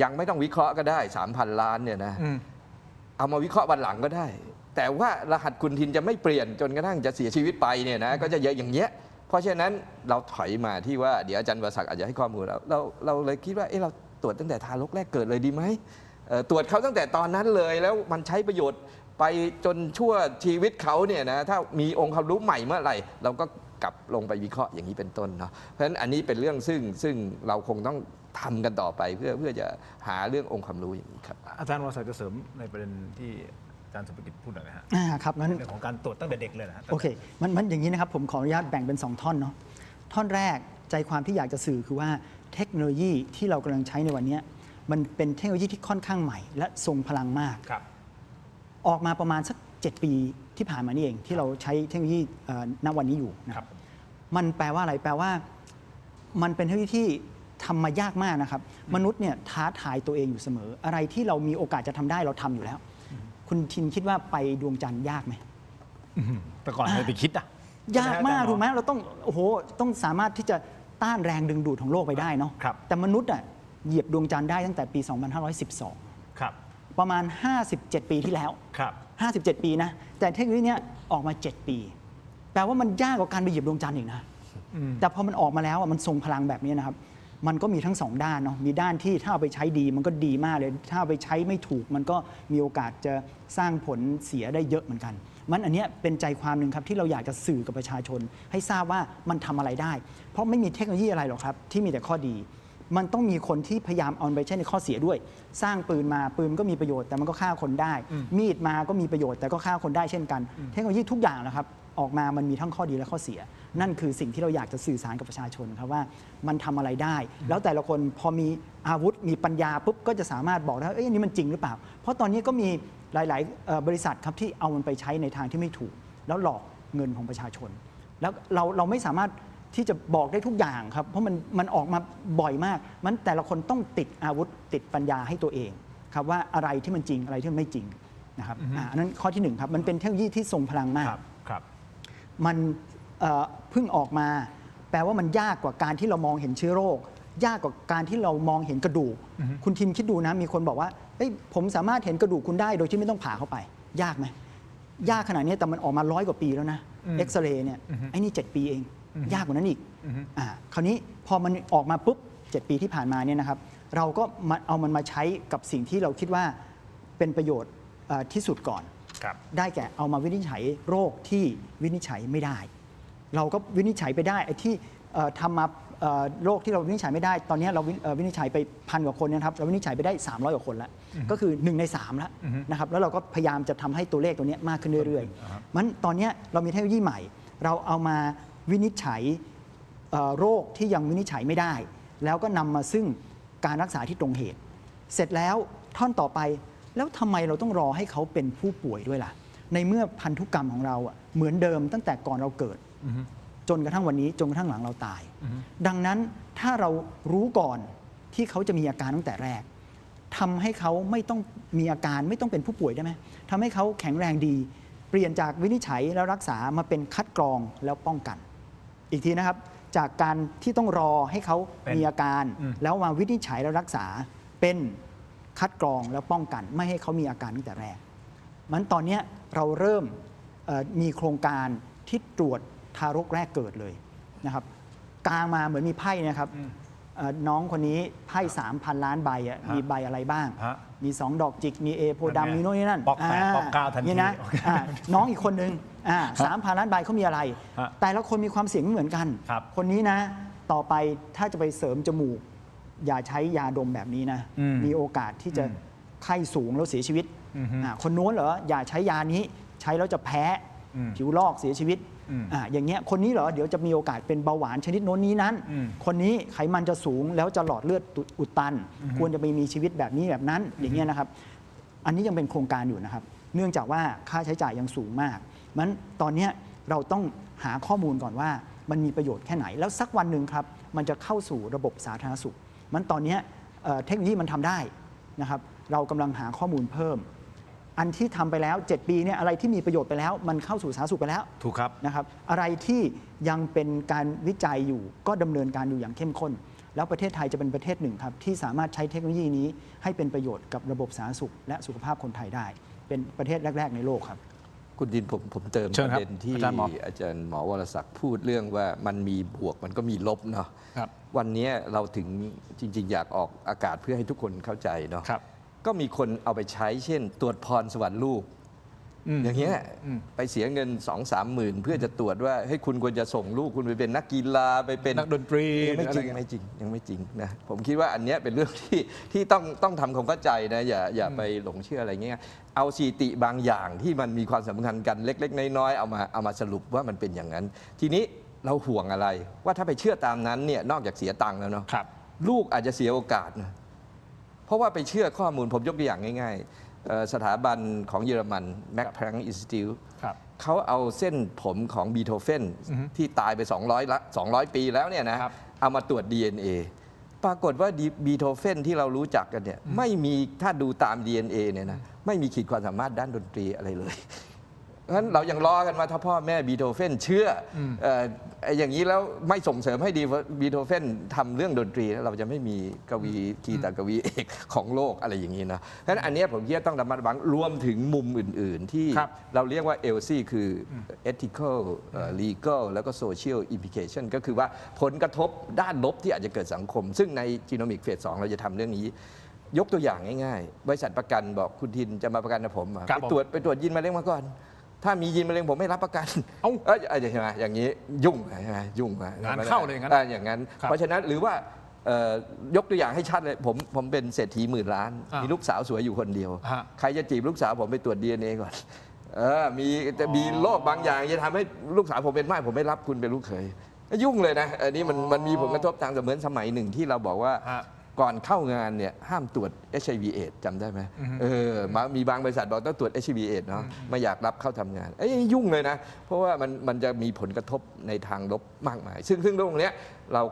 Speaker 3: ยังไม่ต้องวิเคราะห์ก็ได้ 3,000 ล้านเนี่ยนะเอามาวิเคราะห์วันหลังก็ได้แต่ว่ารหัสคุณทินจะไม่เปลี่ยนจนกระทั่งจะเสียชีวิตไปเนี่ยนะก็จะเยอะอย่างเงี้ยเพราะฉะนั้นเราถอยมาที่ว่าเดี๋ยวอาจารย์วรศักดิ์อาจจะให้ข้อมูลเราเลยคิดว่าเราตรวจตั้งแต่ทารกแรกเกิดเลยดีไหมตรวจเขาตั้งแต่ตอนนั้นเลยแล้วมันใช้ประโยชน์ไปจนชั่วชีวิตเขาเนี่ยนะถ้ามีองค์ความรู้ใหม่เมื่อไหร่เราก็กลับลงไปวิเคราะห์อย่างนี้เป็นต้นเนาะเพราะฉะนั้นอันนี้เป็นเรื่องซึ่งเราคงต้องทำกันต่อไปเพื่อจะหาเรื่ององค์ความรู้อย่างนี้ครับ
Speaker 2: อาจารย์วรศักดิ์จะเสริมในประเด็นที่อาจารย์สุภกิจพูดหน่อยนะฮะ
Speaker 5: ครับงั้น
Speaker 2: เรื่องของการตรวจตั้งแต่เด็กเลยนะ
Speaker 5: โอเคมันอย่างนี้นะครับผมขออนุญาตแบ่งเป็น2ท่อนเนาะท่อนแรกใจความที่อยากจะสื่อคือว่าเทคโนโลยีที่เรากำลังใช้ในวันนี้มันเป็นเทคโนโลยีที่ค่อนข้างใหม่และทรงพลังมากออกมาประมาณสัก7 ปีที่ผ่านมานี่เองที่เราใช้เทคโนโลยีณวันนี้อยู่นะครับมันแปลว่าอะไรแปลว่ามันเป็นเทคโนโลยีที่ทำมายากมากนะครับมนุษย์เนี่ยท้าทายตัวเองอยู่เสมออะไรที่เรามีโอกาสจะทำได้เราทำอยู่แล้วคุณทินคิดว่าไปดวงจันทร์ยากไหม
Speaker 2: แต่ก่อนไม่ไปคิด
Speaker 5: ยากมากถูกไหมเราต้องต้องสามารถที่จะต้านแรงดึงดูดของโลกไปได้เนาะแต่มนุษย์เหยียบดวงจันทร์ได้ตั้งแต่ปี 2512 ประมาณ 57 ปีที่แล้ว57 ปีนะแต่เทคโนโลยีนี้ออกมา7 ปีแปลว่ามันยากกว่าการไปเหยียบดวงจันทร์อีกนะแต่พอมันออกมาแล้วมันทรงพลังแบบนี้นะครับมันก็มีทั้ง2ด้านเนาะมีด้านที่ถ้าเอาไปใช้ดีมันก็ดีมากเลยถ้าเอาไปใช้ไม่ถูกมันก็มีโอกาสจะสร้างผลเสียได้เยอะเหมือนกัน มันอันเนี้ยเป็นใจความหนึ่งครับที่เราอยากจะสื่อกับประชาชน ให้ทราบว่ามันทำอะไรได้ เพราะไม่มีเทคโนโลยีอะไรหรอกครับที่มีแต่ข้อดี มันต้องมีคนที่พยายามเอาไปใช้ในข้อเสียด้วย สร้างปืนมาปืนก็มีประโยชน์แต่มันก็ฆ่าคนได้ มีดมาก็มีประโยชน์แต่ก็ฆ่าคนได้เช่นกัน เทคโนโลยีทุกอย่างนะครับออกมามันมีทั้งข้อดีและข้อเสีย นั่นคือสิ่งที่เราอยากจะสื่อสารกับประชาชนครับว่ามันทำอะไรได้ แล้วแต่ละคนพอมีอาวุธมีปัญญาปุ๊บก็จะสามารถบอกได้ว่าอันนี้มันจริงหรือเปล่า เพราะตอนนี้ก็มีหลายๆบริษัทครับที่เอามันไปใช้ในทางที่ไม่ถูก แล้วหลอกเงินของประชาชน แล้วเราไม่สามารถที่จะบอกได้ทุกอย่างครับเพราะมันออกมาบ่อยมากมันแต่ละคนต้องติดอาวุธติดปัญญาให้ตัวเองครับว่าอะไรที่มันจริงอะไรที่มันไม่จริงนะครับอันนั้นข้อที่1ครับมันเป็นเทคโนโลยีที่ทรงพลังมากมันเพิ่งออกมาแปลว่ามันยากกว่าการที่เรามองเห็นเชื้อโรคยากกว่าการที่เรามองเห็นกระดูกคุณทิมคิดดูนะมีคนบอกว่าผมสามารถเห็นกระดูกคุณได้โดยที่ไม่ต้องผ่าเข้าไปยากไหมยากขนาดนี้แต่มันออกมา100 กว่าปีแล้วนะเอ็กซเรย์เนี่ยไอ้นี่7 ปีเองยากกว่านั้นอีกคราวนี้พอมันออกมาปุ๊บ7 ปีที่ผ่านมาเนี่ยนะครับเราก็เอามันมาใช้กับสิ่งที่เราคิดว่าเป็นประโยชน์ที่สุดก่อนได้แก่เอามาวินิจฉัยโรคที่วินิจฉัยไม่ได้เราก็วินิจฉัยไปได้ไอ้ที่ทำมาโรคที่เราวินิจฉัยไม่ได้ตอนนี้เราวินิจฉัยไป1,000 กว่าคนนะครับเราวินิจฉัยไปได้300 กว่าคนแล้วก็คือ1 ใน 3แล้วนะครับแล้วเราก็พยายามจะทำให้ตัวเลขตัวนี้มากขึ้นเรื่อยๆมันตอนนี้เรามีเทคโนโลยีใหม่เราเอามาวินิจฉัยโรคที่ยังวินิจฉัยไม่ได้แล้วก็นำมาซึ่งการรักษาที่ตรงเหตุเสร็จแล้วท่อนต่อไปแล้วทำไมเราต้องรอให้เขาเป็นผู้ป่วยด้วยล่ะในเมื่อพันธุกรรมของเราเหมือนเดิมตั้งแต่ก่อนเราเกิดจนกระทั่งวันนี้จนกระทั่งหลังเราตายดังนั้นถ้าเรารู้ก่อนที่เขาจะมีอาการตั้งแต่แรกทำให้เขาไม่ต้องมีอาการไม่ต้องเป็นผู้ป่วยได้ไหมทำให้เขาแข็งแรงดีเปลี่ยนจากวินิจฉัยแล้วรักษามาเป็นคัดกรองแล้วป้องกันอีกทีนะครับจากการที่ต้องรอให้เขามีอาการแล้วมาวินิจฉัยแล้วรักษาเป็นคัดกรองแล้วป้องกันไม่ให้เขามีอาการตั้งแต่แรกมันตอนนี้เราเริ่มมีโครงการที่ตรวจทารกแรกเกิดเลยนะครับกลางมาเหมือนมีไพ่นะครับน้องคนนี้ไพ่ 3,000 ล้านใบมีใบอะไรบ้างมี2 ดอกจิกมีโพดำมีโน่นนี่นั่น
Speaker 2: ปอก8 ปอก 9ทันที
Speaker 5: นะน้องอีกคนนึง3,000 ล้านใบเขามีอะไรแต่ละคนมีความเสี่ยงไม่เหมือนกันคนนี้นะต่อไปถ้าจะไปเสริมจมูกอย่าใช้ยาดมแบบนี้นะมีโอกาสที่จะไข้สูงแล้วเสียชีวิตคนโน้นเหรออย่าใช้ยานี้ใช้แล้วจะแพ้ผิวลอกเสียชีวิตอย่างเงี้ยคนนี้เหรอเดี๋ยวจะมีโอกาสเป็นเบาหวานชนิดโน้นนี้นั้นคนนี้ไขมันจะสูงแล้วจะหลอดเลือดอุดตันควรจะไปมีชีวิตแบบนี้แบบนั้นอย่างเงี้ยนะครับอันนี้ยังเป็นโครงการอยู่นะครับเนื่องจากว่าค่าใช้จ่ายยังสูงมากมันตอนนี้เราต้องหาข้อมูลก่อนว่ามันมีประโยชน์แค่ไหนแล้วสักวันหนึ่งครับมันจะเข้าสู่ระบบสาธารณสุขมันตอนนี้เทคโนโลยีมันทำได้นะครับเรากำลังหาข้อมูลเพิ่มอันที่ทำไปแล้ว7 ปีเนี่ยอะไรที่มีประโยชน์ไปแล้วมันเข้าสู่สาธารณสุขไปแล้ว
Speaker 2: ถูกครับ
Speaker 5: นะครับอะไรที่ยังเป็นการวิจัยอยู่ก็ดำเนินการอยู่อย่างเข้มข้นแล้วประเทศไทยจะเป็นประเทศหนึ่งครับที่สามารถใช้เทคโนโลยีนี้ให้เป็นประโยชน์กับระบบสาธารณสุขและสุขภาพคนไทยได้เป็นประเทศแรกๆในโลกครับ
Speaker 3: คุณดินผมเติมประเด็นที่อาจารย์หมอวรศักดิ์พูดเรื่องว่ามันมีบวกมันก็มีลบเนาะวันนี้เราถึงจริงๆอยากออกอากาศเพื่อให้ทุกคนเข้าใจเนาะก็มีคนเอาไปใช้เช่นตรวจพรสวรรค์ลูกอย่างเงี้ยไปเสียเงิน 2-3 หมื่นเพื่อจะตรวจว่าให้คุณควรจะส่งลูกคุณไปเป็นนักกีฬาไปเป็น
Speaker 2: นักดนตรี
Speaker 3: ยังไม่จริงนะผมคิดว่าอันเนี้ยเป็นเรื่องที่ต้องทำความเข้าใจนะอย่าไปหลงเชื่ออะไรเงี้ยเอาสถิติบางอย่างที่มันมีความสำคัญกันเล็กๆน้อยๆเอามาสรุปว่ามันเป็นอย่างนั้นทีนี้เราห่วงอะไรว่าถ้าไปเชื่อตามนั้นเนี่ยนอกจากเสียตังค์แล้วเนาะลูกอาจจะเสียโอกาสนะเพราะว่าไปเชื่อข้อมูลผมยกตัวอย่างง่ายๆสถาบันของเยอรมัน Max Planck Institute เขาเอาเส้นผมของบีโธเฟนที่ตายไป200 ปีแล้วเนี่ยนะเอามาตรวจ DNA ปรากฏว่าบีโธเฟนที่เรารู้จักกันเนี่ยไม่มีถ้าดูตาม DNA เนี่ยนะไม่มีขีดความสามารถด้านดนตรีอะไรเลยงั้นเรายังล้อกันว่าถ้าพ่อแม่บีโธเฟนเชื่ออย่างนี้แล้วไม่ส่งเสริมให้บีโธเฟนทำเรื่องดนตรีเราจะไม่มีกวีคีตกวีเอกของโลกอะไรอย่างนี้นะเพราะฉะนั้นอันนี้ผมคิดว่าต้องระมัดระวังรวมถึงมุมอื่นๆที่เราเรียกว่า ELSI คือ ethical legal แล้วก็ social implication ก็คือว่าผลกระทบด้านลบที่อาจจะเกิดสังคมซึ่งใน Genomic Phase 2เราจะทำเรื่องนี้ยกตัวอย่างง่ายๆบริษัทประกันบอกคุณทินจะมาประกันกับผมไปตรวจยีนมะเร็งมาก่อน ถ้ามียีนมะเร็งผมไม่รับประกัน
Speaker 2: เอ้า
Speaker 3: ใช่ไหมอย่างนี้ยุ่งใช่ไหมยุ่ง
Speaker 2: งานเข้าเลยอย่างนั้น
Speaker 3: อย่างนั้น
Speaker 2: ครับ
Speaker 3: เพราะฉะนั้นหรือว่า ยกตัวอย่างให้ชัดเลยผมเป็นเศรษฐีหมื่นล้าน มีลูกสาวสวยอยู่คนเดียว
Speaker 2: ฮะ
Speaker 3: ใครจะจีบลูกสาวผมไปตรวจ DNA ก่อนมีโรคบางอย่างจะทำให้ลูกสาวผมเป็นไม่ผมไม่รับคุณเป็นลูกเขยยุ่งเลยนะอันนี้มันมีผลกระทบทางเหมือนสมัยหนึ่งที่เราบอกว่า
Speaker 2: ฮะ
Speaker 3: ก่อนเข้างานเนี่ยห้ามตรวจ HIV AIDS จำได้ไหมมีบางบริษัทบอกต้องตรวจ HIV AIDS เนาะไม่อยากรับเข้าทำงานยุ่งเลยนะ เพราะว่ามันจะมีผลกระทบในทางลบมากมาย ซึ่งตรงเนี้ยเรา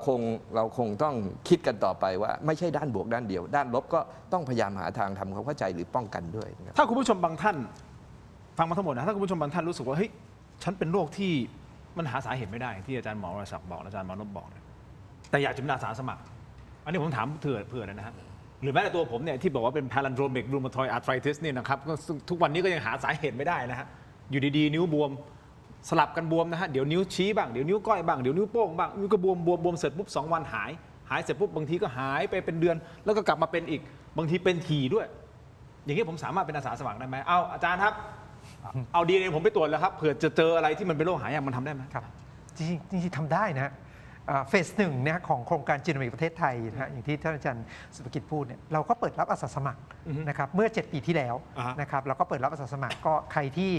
Speaker 3: คงต้องคิดกันต่อไปว่าไม่ใช่ด้านบวกด้านเดียว ด้านลบก็ต้องพยายามหาทางทำความเข้าใจหรือป้องกันด้วยนะครับ
Speaker 2: ถ้าคุณผู้ชมบางท่านฟังมาทั้งหมดนะถ้าคุณผู้ชมบางท่านรู้สึกว่าเฮ้ยฉันเป็นโรคที่มันหาสาเหตุไม่ได้ที่อาจารย์หมอวรศักดิ์บอกอาจารย์หมอนพบอกเนี่ยแต่อยากจะเป็นอาสาสมัคร อันนี้ผมถามเผื่อเลยนะฮะหรือแม้แต่ตัวผมเนี่ยที่บอกว่าเป็น palindromic rheumatoid arthritis เนี่ยนะครับก็ทุกวันนี้ก็ยังหาสาเหตุไม่ได้นะฮะอยู่ดีๆนิ้วบวมสลับกันบวมนะฮะเดี๋ยวนิ้วชี้บ้างเดี๋ยวนิ้วก้อยบ้างเดี๋ยวนิ้วโป้งบ้างนิ้วก็บวมเสร็จปุ๊บ2 วันหายเสร็จปุ๊บบางทีก็หายไปเป็นเดือนแล้วก็กลับมาเป็นอีกบางทีเป็นถี่ด้วย อย่างนี้ผมสามารถเป็นอาสาสมัครได้ไหมเอาอาจารย์ครับเอา DNA ผมไปตรวจแล้วครับเผื่อจะเจออะไรที่มันเป็นโรคหายากมันทำได้ไหม
Speaker 4: ครับจริงๆทำได้นะเฟสหนึ่งนะของโครงการจีโนมิกประเทศไทยนะฮะอย่างที่ท่านอาจารย์สุภกิจพูดเนี่ยเราก็เปิดรับอาสาสมัครนะครับเมื่อ 7 ปีที่แล้วนะครับเราก็เปิดรับอาสาสมัครก็ใครที่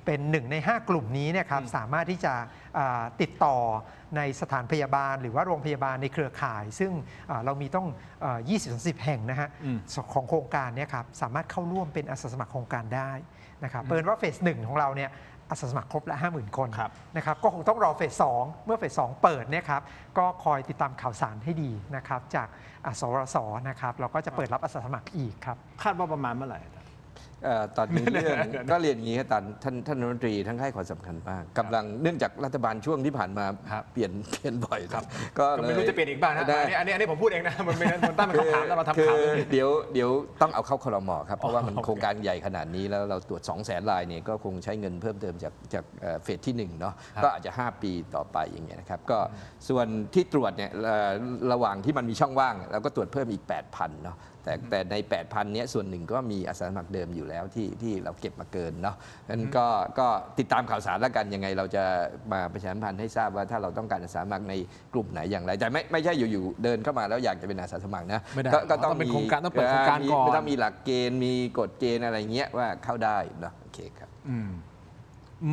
Speaker 4: เป็น1 ใน 5 กลุ่มนี้เนี่ยครับสามารถที่จะติดต่อในสถานพยาบาลหรือว่าโรงพยาบาลในเครือข่าย ซึ่งเรามีต้อง 20-30 แห่งนะฮะของโครงการเนี่ยครับสามารถเข้าร่วมเป็นอาสาสมัครโครงการได้นะครับเปิดว่าเฟส1ของเราเนี่ยอาสาสมัครครบละ 50,000 คนนะครับก็คงต้องรอเฟส2เมื่อเฟส2เปิดเนี่ยครับก็คอยติดตามข่าวสารให้ดีนะครับจากสรสนะครับเราก็จะเปิดรับอาสาสมัครอีกครับ
Speaker 2: คาดว่าประมาณเมื่อไหร่
Speaker 3: ตอนนี้เรื่องก็เรียนอย่างนี้ครับท่านรัฐมนตรีท่านให้ความสำคัญมากกำลังเนื่องจากรัฐบาลช่วงที่ผ่านมาเปลี่ยนบ่อยครับก็
Speaker 2: ไม่รู้จะเปลี่ยนอีกบ้างนะอันนี้ผมพูดเองนะมันตั้งเป็นคำถามแล้วมาทำข่าว
Speaker 3: เดี๋ยวต้องเอาเข้าครม.ครับเพราะว่ามันโครงการใหญ่ขนาดนี้แล้วเราตรวจ 200,000 รายเนี่ยก็คงใช้เงินเพิ่มเติมจากเฟสที่1เนาะก็อาจจะ5 ปีต่อไปอย่างเงี้ยนะครับก็ส่วนที่ตรวจเนี่ยระหว่างที่มันมีช่องว่างเราก็ตรวจเพิ่มอีก 8,000 เนาะแต่ใน 8,000 เนี้ยส่วนหนึ่งก็มีอาสาสมัครเดิมอยู่แล้วที่เราเก็บมาเกินเนาะนั้นก็ติดตามข่าวสารแล้วกันยังไงเราจะมาประชาสัมพันธ์ให้ทราบว่าถ้าเราต้องการอาสาสมัครในกลุ่มไหนอย่างไรแต่ไม่ใช่อยู่ๆเดินเข้ามาแล้วอยากจะเป็นอาสาสมัครนะก็ต้องมีโครงการต้องเปิดโครงการก่อนต้องมีหลักเกณฑ์มีกฎเกณฑ์อะไรเงี้ยว่าเข้าได้เนาะโอเคครับ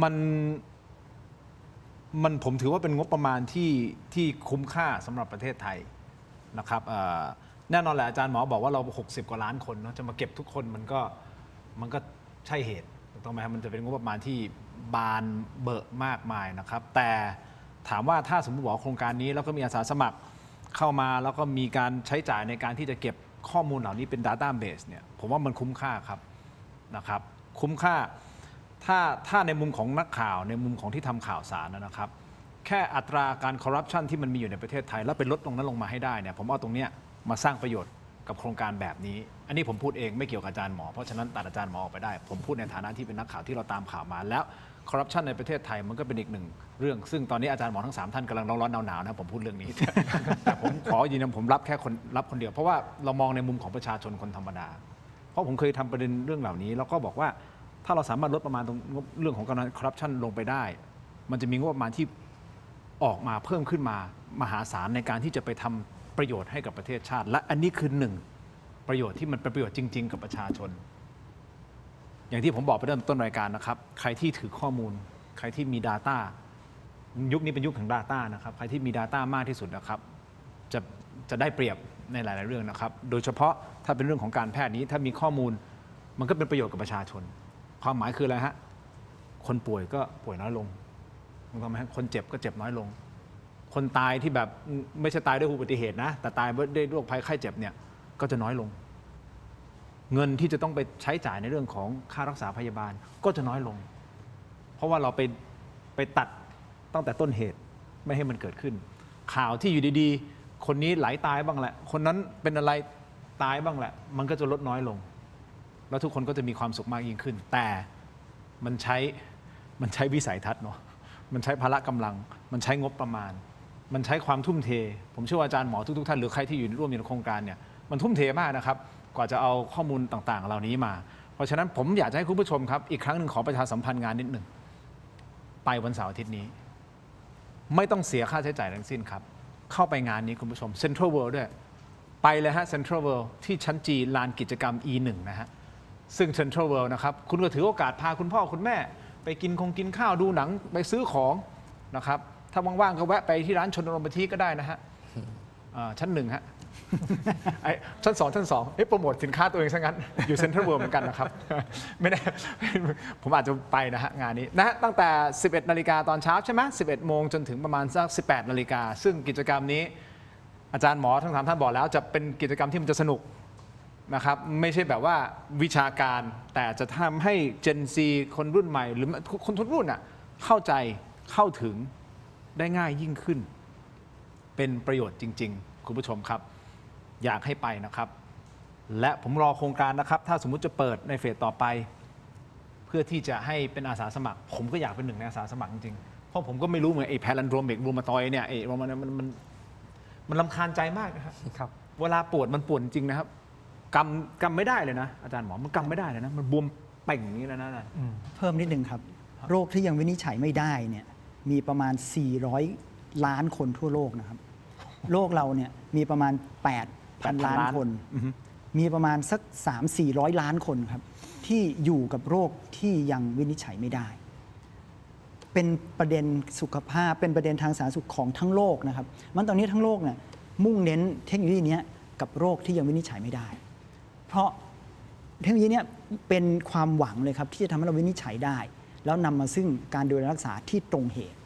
Speaker 2: มันผมถือว่าเป็นงบประมาณที่คุ้มค่าสำหรับประเทศไทยนะครับแน่นอนแหละอาจารย์หมอบอกว่าเรา60 กว่าล้านคนเนาะจะมาเก็บทุกคนมันก็ใช่เหตุถูกต้องไหมครับมันจะเป็นงบประมาณที่บานเบอะมากมายนะครับแต่ถามว่าถ้าสมมติว่าโครงการนี้แล้วก็มีอาสาสมัครเข้ามาแล้วก็มีการใช้จ่ายในการที่จะเก็บข้อมูลเหล่านี้เป็น Database เนี่ยผมว่ามันคุ้มค่าครับนะครับคุ้มค่าถ้าในมุมของนักข่าวในมุมของที่ทำข่าวสารนะครับแค่อัตราการคอร์รัปชันที่มันมีอยู่ในประเทศไทยแล้วเป็นลดตรงนั้นลงมาให้ได้เนี่ยผมเอาตรงเนี้ยมาสร้างประโยชน์กับโครงการแบบนี้อันนี้ผมพูดเองไม่เกี่ยวกับอาจารย์หมอเพราะฉะนั้นตัดอาจารย์หมอออกไปได้ผมพูดในฐานะที่เป็นนักข่าวที่เราตามข่าวมาแล้วคอร์รัปชันในประเทศไทยมันก็เป็นอีกหนึ่งเรื่องซึ่งตอนนี้อาจารย์หมอทั้ง3ท่านกำลังร้อนๆหนาวๆนะผมพูดเรื่องนี้ แต่ผมขอยืนยันผมรับแค่คนเดียวเพราะว่าเรามองในมุมของประชาชนคนธรรมดาเพราะผมเคยทำประเด็นเรื่องเหล่านี้แล้วก็บอกว่าถ้าเราสามารถลดประมาณตรงเรื่องของการคอร์รัปชันลงไปได้มันจะมีงบประมาณที่ออกมาเพิ่มขึ้นมามหาศาลในการที่จะไปทำประโยชน์ให้กับประเทศชาติและอันนี้คือ1ประโยชน์ที่มันเป็นประโยชน์จริงๆกับประชาชนอย่างที่ผมบอกไปเริ่มต้นรายการนะครับใครที่ถือข้อมูลใครที่มี Data ยุคนี้เป็นยุคแห่ง Data นะครับใครที่มี Data มากที่สุดนะครับจะได้เปรียบในหลายๆเรื่องนะครับโดยเฉพาะถ้าเป็นเรื่องของการแพทย์นี้ถ้ามีข้อมูลมันก็เป็นประโยชน์กับประชาชนความหมายคืออะไรฮะคนป่วยก็ป่วยน้อยลงถูกต้องไหมฮะคนเจ็บก็เจ็บน้อยลงคนตายที่แบบไม่ใช่ตายด้วยอุบัติเหตุนะแต่ตายด้วยโรคภัยไข้เจ็บเนี่ยก็จะน้อยลงเงินที่จะต้องไปใช้จ่ายในเรื่องของค่ารักษาพยาบาลก็จะน้อยลงเพราะว่าเราไปตัดตั้งแต่ต้นเหตุไม่ให้มันเกิดขึ้นข่าวที่อยู่ดีๆคนนี้ไหลตายบ้างแหละคนนั้นเป็นอะไรตายบ้างแหละมันก็จะลดน้อยลงแล้วทุกคนก็จะมีความสุขมากยิ่งขึ้นแต่มันใช้วิสัยทัศน์เนาะมันใช้พละกำลังมันใช้งบประมาณมันใช้ความทุ่มเทผมเชื่อว่าอาจารย์หมอทุกๆท่านหรือใครที่อยู่ร่วมในโครงการเนี่ยมันทุ่มเทมากนะครับกว่าจะเอาข้อมูลต่างๆเหล่านี้มา เพราะฉะนั้นผมอยากจะให้คุณผู้ชมครับอีกครั้งหนึ่งขอประชาสัมพันธ์งานนิดหนึ่งไปวันเสาร์อาทิตย์นี้ไม่ต้องเสียค่าใช้จ่ายทั้งสิ้นครับเข้าไปงานนี้คุณผู้ชม Central World ด้วยไปเลยฮะ Central World ที่ชั้นจีลานกิจกรรม E1 นะฮะซึ่ง Central World นะครับคุณก็ถือโอกาสพาคุณพ่อคุณแม่ไปกินข้าวดูหนังไปซื้อของนะครับถ้าว่างๆก็แวะไปที่ร้านชนรมทีก็ได้นะฮะชั้น1ฮะ ชั้น 2โปรโมทสินค้าตัวเองซะงั้นอยู่เซ็นทรัลเวิลด์เหมือนกันนะครับไม่ได้ผมอาจจะไปนะฮะงานนี้นะตั้งแต่ 11 นาฬิกาตอนเช้าใช่ไหม11 โมงจนถึงประมาณสัก 18 นาฬิกาซึ่งกิจกรรมนี้อาจารย์หมอทั้ง3ท่านบอกแล้วจะเป็นกิจกรรมที่มันจะสนุกนะครับไม่ใช่แบบว่าวิชาการแต่จะทำให้ Gen Z คนรุ่นใหม่หรือคนทุกรุ่นอ่ะเข้าใจเข้าถึงได้ง่ายยิ่งขึ้นเป็นประโยชน์จริงๆคุณผู้ชมครับอยากให้ไปนะครับและผมรอโครงการนะครับถ้าสมมุติจะเปิดในเฟสต่อไปเพื่อที่จะให้เป็นอาสาสมัครผมก็อยากเป็นหนึ่งในอาสาสมัครจริงๆเพราะผมก็ไม่รู้เหมือนไอ้แพลันโดรมิกรูมาตอยเนี่ยไอ้มันรำคาญใจมากนะครับเวลาปวดมันปวดจริงนะครับกำไม่ได้เลยนะอาจารย์หมอมันกำไม่ได้เลยนะมันบวมเป่งอย่างนี้นะ
Speaker 5: เพิ่มนิดนึงครับโรคที่ยังวินิจฉัยไม่ได้เนี่ยมีประมาณ400 ล้านคนทั่วโลกนะครับโลกเราเนี่ยมีประมาณ8,000 ล้านคนมีประมาณสัก 300-400 ล้านคนครับที่อยู่กับโรคที่ยังวินิจฉัยไม่ได้เป็นประเด็นสุขภาพเป็นประเด็นทางสาธารณสุขของทั้งโลกนะครับมันตอนนี้ทั้งโลกเนี่ยมุ่งเน้นเทคโนโลยีนี้กับโรคที่ยังวินิจฉัยไม่ได้เพราะเทคโนโลยีนี้เป็นความหวังเลยครับที่จะทำให้เราวินิจฉัยได้แล้วนำมาซึ่งการดูแลรักษาที่ตรงเหตุ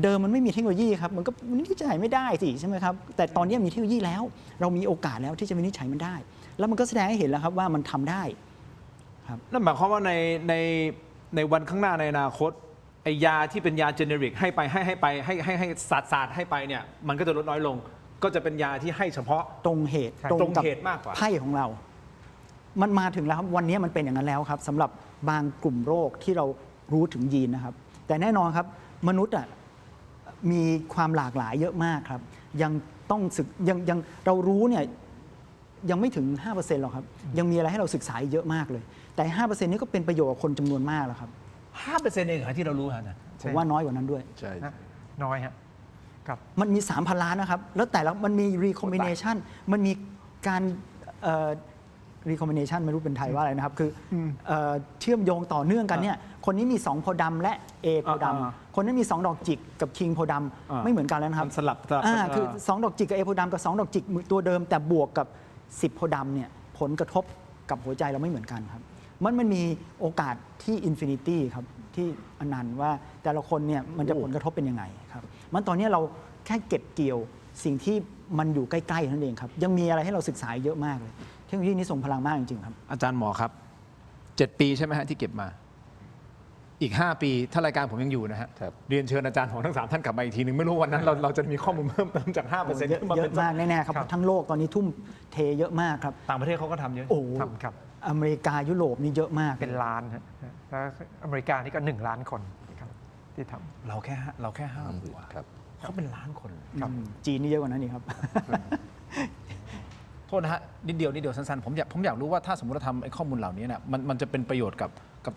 Speaker 5: เดิมมันไม่มีเทคโนโลยีครับมันก็วินิจฉัยไม่ได้สิใช่ไหมครับแต่ตอนนี้มีเทคโนโลยีแล้วเรามีโอกาสแล้วที่จะวินิจฉัยมันได้แล้วมันก็แสดงให้เห็นแล้วครับว่ามันทำได้ครับ
Speaker 2: นั่นหมายความว่าในวันข้างหน้าในอนาคตไอยาที่เป็นยาเจเนริกให้ไปให้ศาสตร์ให้ไปเนี่ยมันก็จะลดน้อยลงก็จะเป็นยาที่ให้เฉพาะ
Speaker 5: ตรงเหตุ
Speaker 2: ตรงเหตุมากกว่า
Speaker 5: ไพ่ของเรามันมาถึงแล้วครับวันนี้มันเป็นอย่างนั้นแล้วครับสำหรับบางกลุ่มโรคที่เรารู้ถึงยีนนะครับแต่แน่นอนครับมนุษย์มีความหลากหลายเยอะมากครับยังต้องศึกยังเรารู้เนี่ยยังไม่ถึง 5% หรอกครับยังมีอะไรให้เราศึกษาเยอะมากเลยแต่ 5% นี้ก็เป็นประโยชน์กับคนจำนวนมากแล้วครับ
Speaker 2: 5% เองเหรอที่เรารู้ฮะ
Speaker 5: ผมว่าน้อยกว่านั้นด้วย
Speaker 3: ใช่
Speaker 4: น้อยฮะครับ
Speaker 5: มันมี 3,000 ล้านนะครับแล้วแต่ละมันมี recombination มันมีการrecombination ไม่รู้เป็นไทยว่าอะไรนะครับคือเชื่อมโยงต่อเนื่องกันเนี่ยคนนี้มี2โพธิ์ดำและ A โพธิ์ดำคนนั้นมี2ดอกจิกกับ King โพธิ์ดำไม่เหมือนกันแล้วนะครับ
Speaker 2: สลับ
Speaker 5: คือ2ดอกจิกกับ A โพธิ์ดำกับ2ดอกจิกตัวเดิมแต่บวกกับ10โพธิ์ดำเนี่ยผลกระทบกับหัวใจเราไม่เหมือนกันครับมันมีโอกาสที่อินฟินิตี้ครับที่อนันต์ว่าแต่ละคนเนี่ยมันจะผลกระทบเป็นยังไงครับมันตอนนี้เราแค่เก็บเกี่ยวสิ่งที่มันอยู่ใกล้ๆนั่นเองครับยังมีอะไรให้เราศึกษาเยอะมากเลยเทคโนโลยีนี้ส่งพลังมากจริงๆครับ
Speaker 2: อาจารย์หมอครับ7 ปีใช่ไหมฮะที่เก็บมาอีก5 ปีถ้ารายการผมยังอยู่นะฮะเรียนเชิญอาจารย์ของทั้ง3ท่านกลับมาอีกทีหนึ่งไม่รู้วันนั้นเราจะมีข้อมูลเพิ่มเติมจาก 5% ขึ้นมา
Speaker 5: เยอะมากแน่ๆครับทั้งโลกตอนนี้ทุ่มเทเยอะมากครับ
Speaker 2: ต่างประเทศเขาก็ทำเยอะ
Speaker 4: ทำครับ
Speaker 5: อเมริกายุโรปนี่เยอะมาก
Speaker 4: เป็นล้านแล้วอเมริกานี่ก็1 ล้านคนที่ทำ
Speaker 2: เราแค่5 ตัวเขาเป็นล้านคน
Speaker 5: จีนนี่เยอะกว่านั้นนี่ครับ
Speaker 2: โทษนะฮะนิดเดียวสั้นๆผมอยากรู้ว่าถ้าสมมติเราทำไอ้ข้อมูลเหล่านี้เนี่ยมันจะเป็นประโยชน์กับ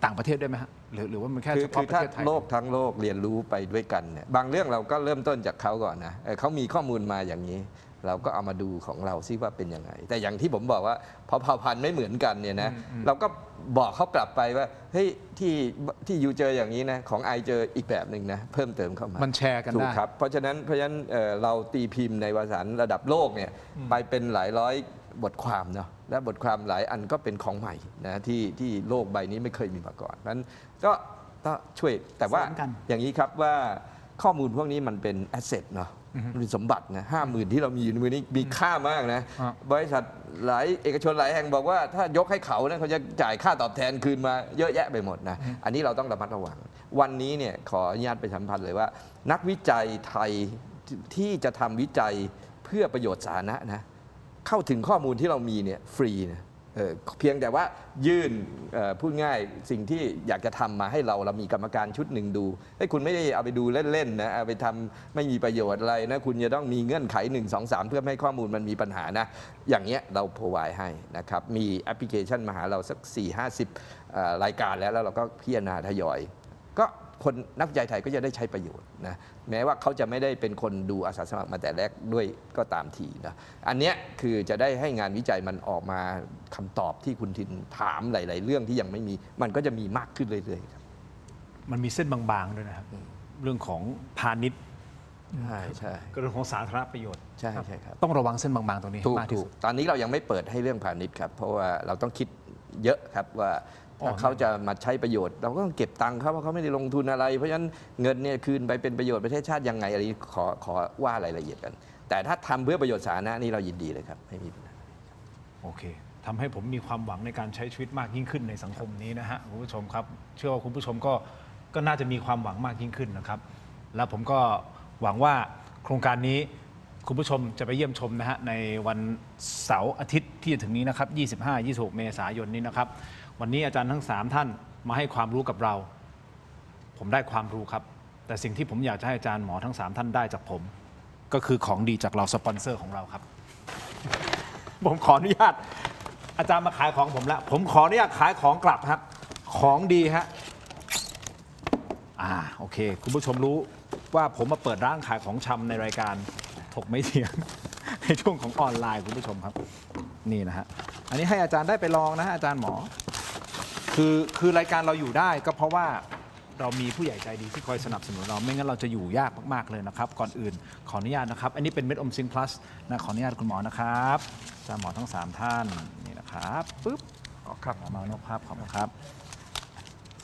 Speaker 2: ต่างประเทศด้วยไหมฮะหรือว่ามันแค่เฉพาะประเทศไทย
Speaker 3: โลกทั้งโลกเรียนรู้ไปด้วยกันเนี่ยบางเรื่องเราก็เริ่มต้นจากเขาก่อนนะเขามีข้อมูลมาอย่างนี้เราก็เอามาดูของเราซิว่าเป็นยังไงแต่อย่างที่ผมบอกว่าพอเผ่าพันธุ์ไม่เหมือนกันเนี่ยนะเราก็บอกเขากลับไปว่าเฮ้ยที่ยูเจออย่างนี้นะของไอเจออีกแบบหนึ่งนะเพิ่มเติมเข้ามา
Speaker 2: มันแชร์กันได้
Speaker 3: ถูกครับเพราะฉะนั้นเราตีพิมพ์ในวารสารระดับโลกเนี่ยไปเป็นหลายร้อยบทความเนาะและบทความหลายอันก็เป็นของใหม่นะที่โลกใบนี้ไม่เคยมีมาก่อนนั้นก็ช่วยแต่ว่าอย่างนี้ครับว่าข้อมูลพวกนี้มันเป็นแอสเซทเนาะเป็นสมบัตินะ50,000ที่เรามีอยู่ในมือนี้มีค่ามากนะบริษัทหลายเอกชนหลายแห่งบอกว่าถ้ายกให้เขาเนี่ยเขาจะจ่ายค่าตอบแทนคืนมาเยอะแยะไปหมดนะอันนี้เราต้องระมัดระวังวันนี้เนี่ยขออนุญาตประชาสัมพันธ์เลยว่านักวิจัยไทยที่จะทำวิจัยเพื่อประโยชน์สาธารณะนะเข้าถึงข้อมูลที่เรามีเนี่ยฟรีนะ เพียงแต่ว่ายื่นพูดง่ายสิ่งที่อยากจะทำมาให้เรามีกรรมการชุดหนึ่งดูคุณไม่ได้เอาไปดูเล่นๆนะเอาไปทำไม่มีประโยชน์อะไรนะคุณจะต้องมีเงื่อนไข1 2 3เพื่อไม่ให้ข้อมูลมันมีปัญหานะอย่างเงี้ยเรา provide ให้นะครับมีแอปพลิเคชันมาหาเราสัก 4-50 รายการแล้วเราก็พิจารณาทยอยก็คนนักวิจัยไทยก็จะได้ใช้ประโยชน์นะแม้ว่าเขาจะไม่ได้เป็นคนดูอาสาสมัครมาแต่แรกด้วยก็ตามทีนะอันเนี้ยคือจะได้ให้งานวิจัยมันออกมาคำตอบที่คุณทินถามหลายๆเรื่องที่ยังไม่มีมันก็จะมีมากขึ้นเรื่อยๆครับ
Speaker 2: มันมีเส้นบางๆด้วยนะครับเรื่องของพาณิชย์
Speaker 3: ใช่
Speaker 2: เรื่องของสาธารณประโยชน์
Speaker 3: ใช่ครับ
Speaker 2: ต้องระวังเส้นบางๆตรงนี้มากที่สุด
Speaker 3: ตอนนี้เรายังไม่เปิดให้เรื่องพาณิชย์ครับเพราะว่าเราต้องคิดเยอะครับว่าถ้าเขาจะมาใช้ประโยชน์เราก็ต้องเก็บตังค์เขาเพราะเขาไม่ได้ลงทุนอะไรเพราะฉะนั้นเงินเนี่ยคืนไปเป็นประโยชน์ประเทศชาติยังไงอะไรขอว่ารายละเอียดกัน แต่ถ้าทำเพื่อประโยชน์สาธารณะนี่เรายินดีเลยครับไม่มีปัญหา
Speaker 2: โอเคทำให้ผมมีความหวังในการใช้ชีวิตมากยิ่งขึ้นในสังคมนี้นะฮะคุณผู้ชมครับเชื่อว่าคุณผู้ชมก็น่าจะมีความหวังมากยิ่งขึ้นนะครับแล้วผมก็หวังว่าโครงการนี้คุณผู้ชมจะไปเยี่ยมชมนะฮะในวันเสาร์อาทิตย์ที่จะถึงนี้นะครับ 25-26 เมษายนนี้นะครับวันนี้อาจารย์ทั้ง3ท่านมาให้ความรู้กับเราผมได้ความรู้ครับแต่สิ่งที่ผมอยากจะให้อาจารย์หมอทั้ง3ท่านได้จากผมก็คือของดีจากเราสปอนเซอร์ของเราครับ ผมขออนุญาตอาจารย์มาขายของผมแล้วผมขออนุญาตขายของกลับครับของดีฮะโอเคคุณผู้ชมรู้ว่าผมมาเปิดร้านขายของชำในรายการถกไม่เถียง ในช่วงของออนไลน์คุณผู้ชมครับนี่นะฮะอันนี้ให้อาจารย์ได้ไปลองนะฮะอาจารย์หมอคือรายการเราอยู่ได้ก็เพราะว่าเรามีผู้ใหญ่ใจดีที่คอยสนับสนุนเราไม่งั้นเราจะอยู่ยากมากๆเลยนะครับก่อนอื่นขออนุญาตนะครับอันนี้เป็นเม็ดอมซิงค์พลัสนะขออนุญาตคุณหมอนะครับอาจารย์หมอทั้ง3ท่านนี่นะครับปึ๊บครับหมอมานพครับขอบคุณครับ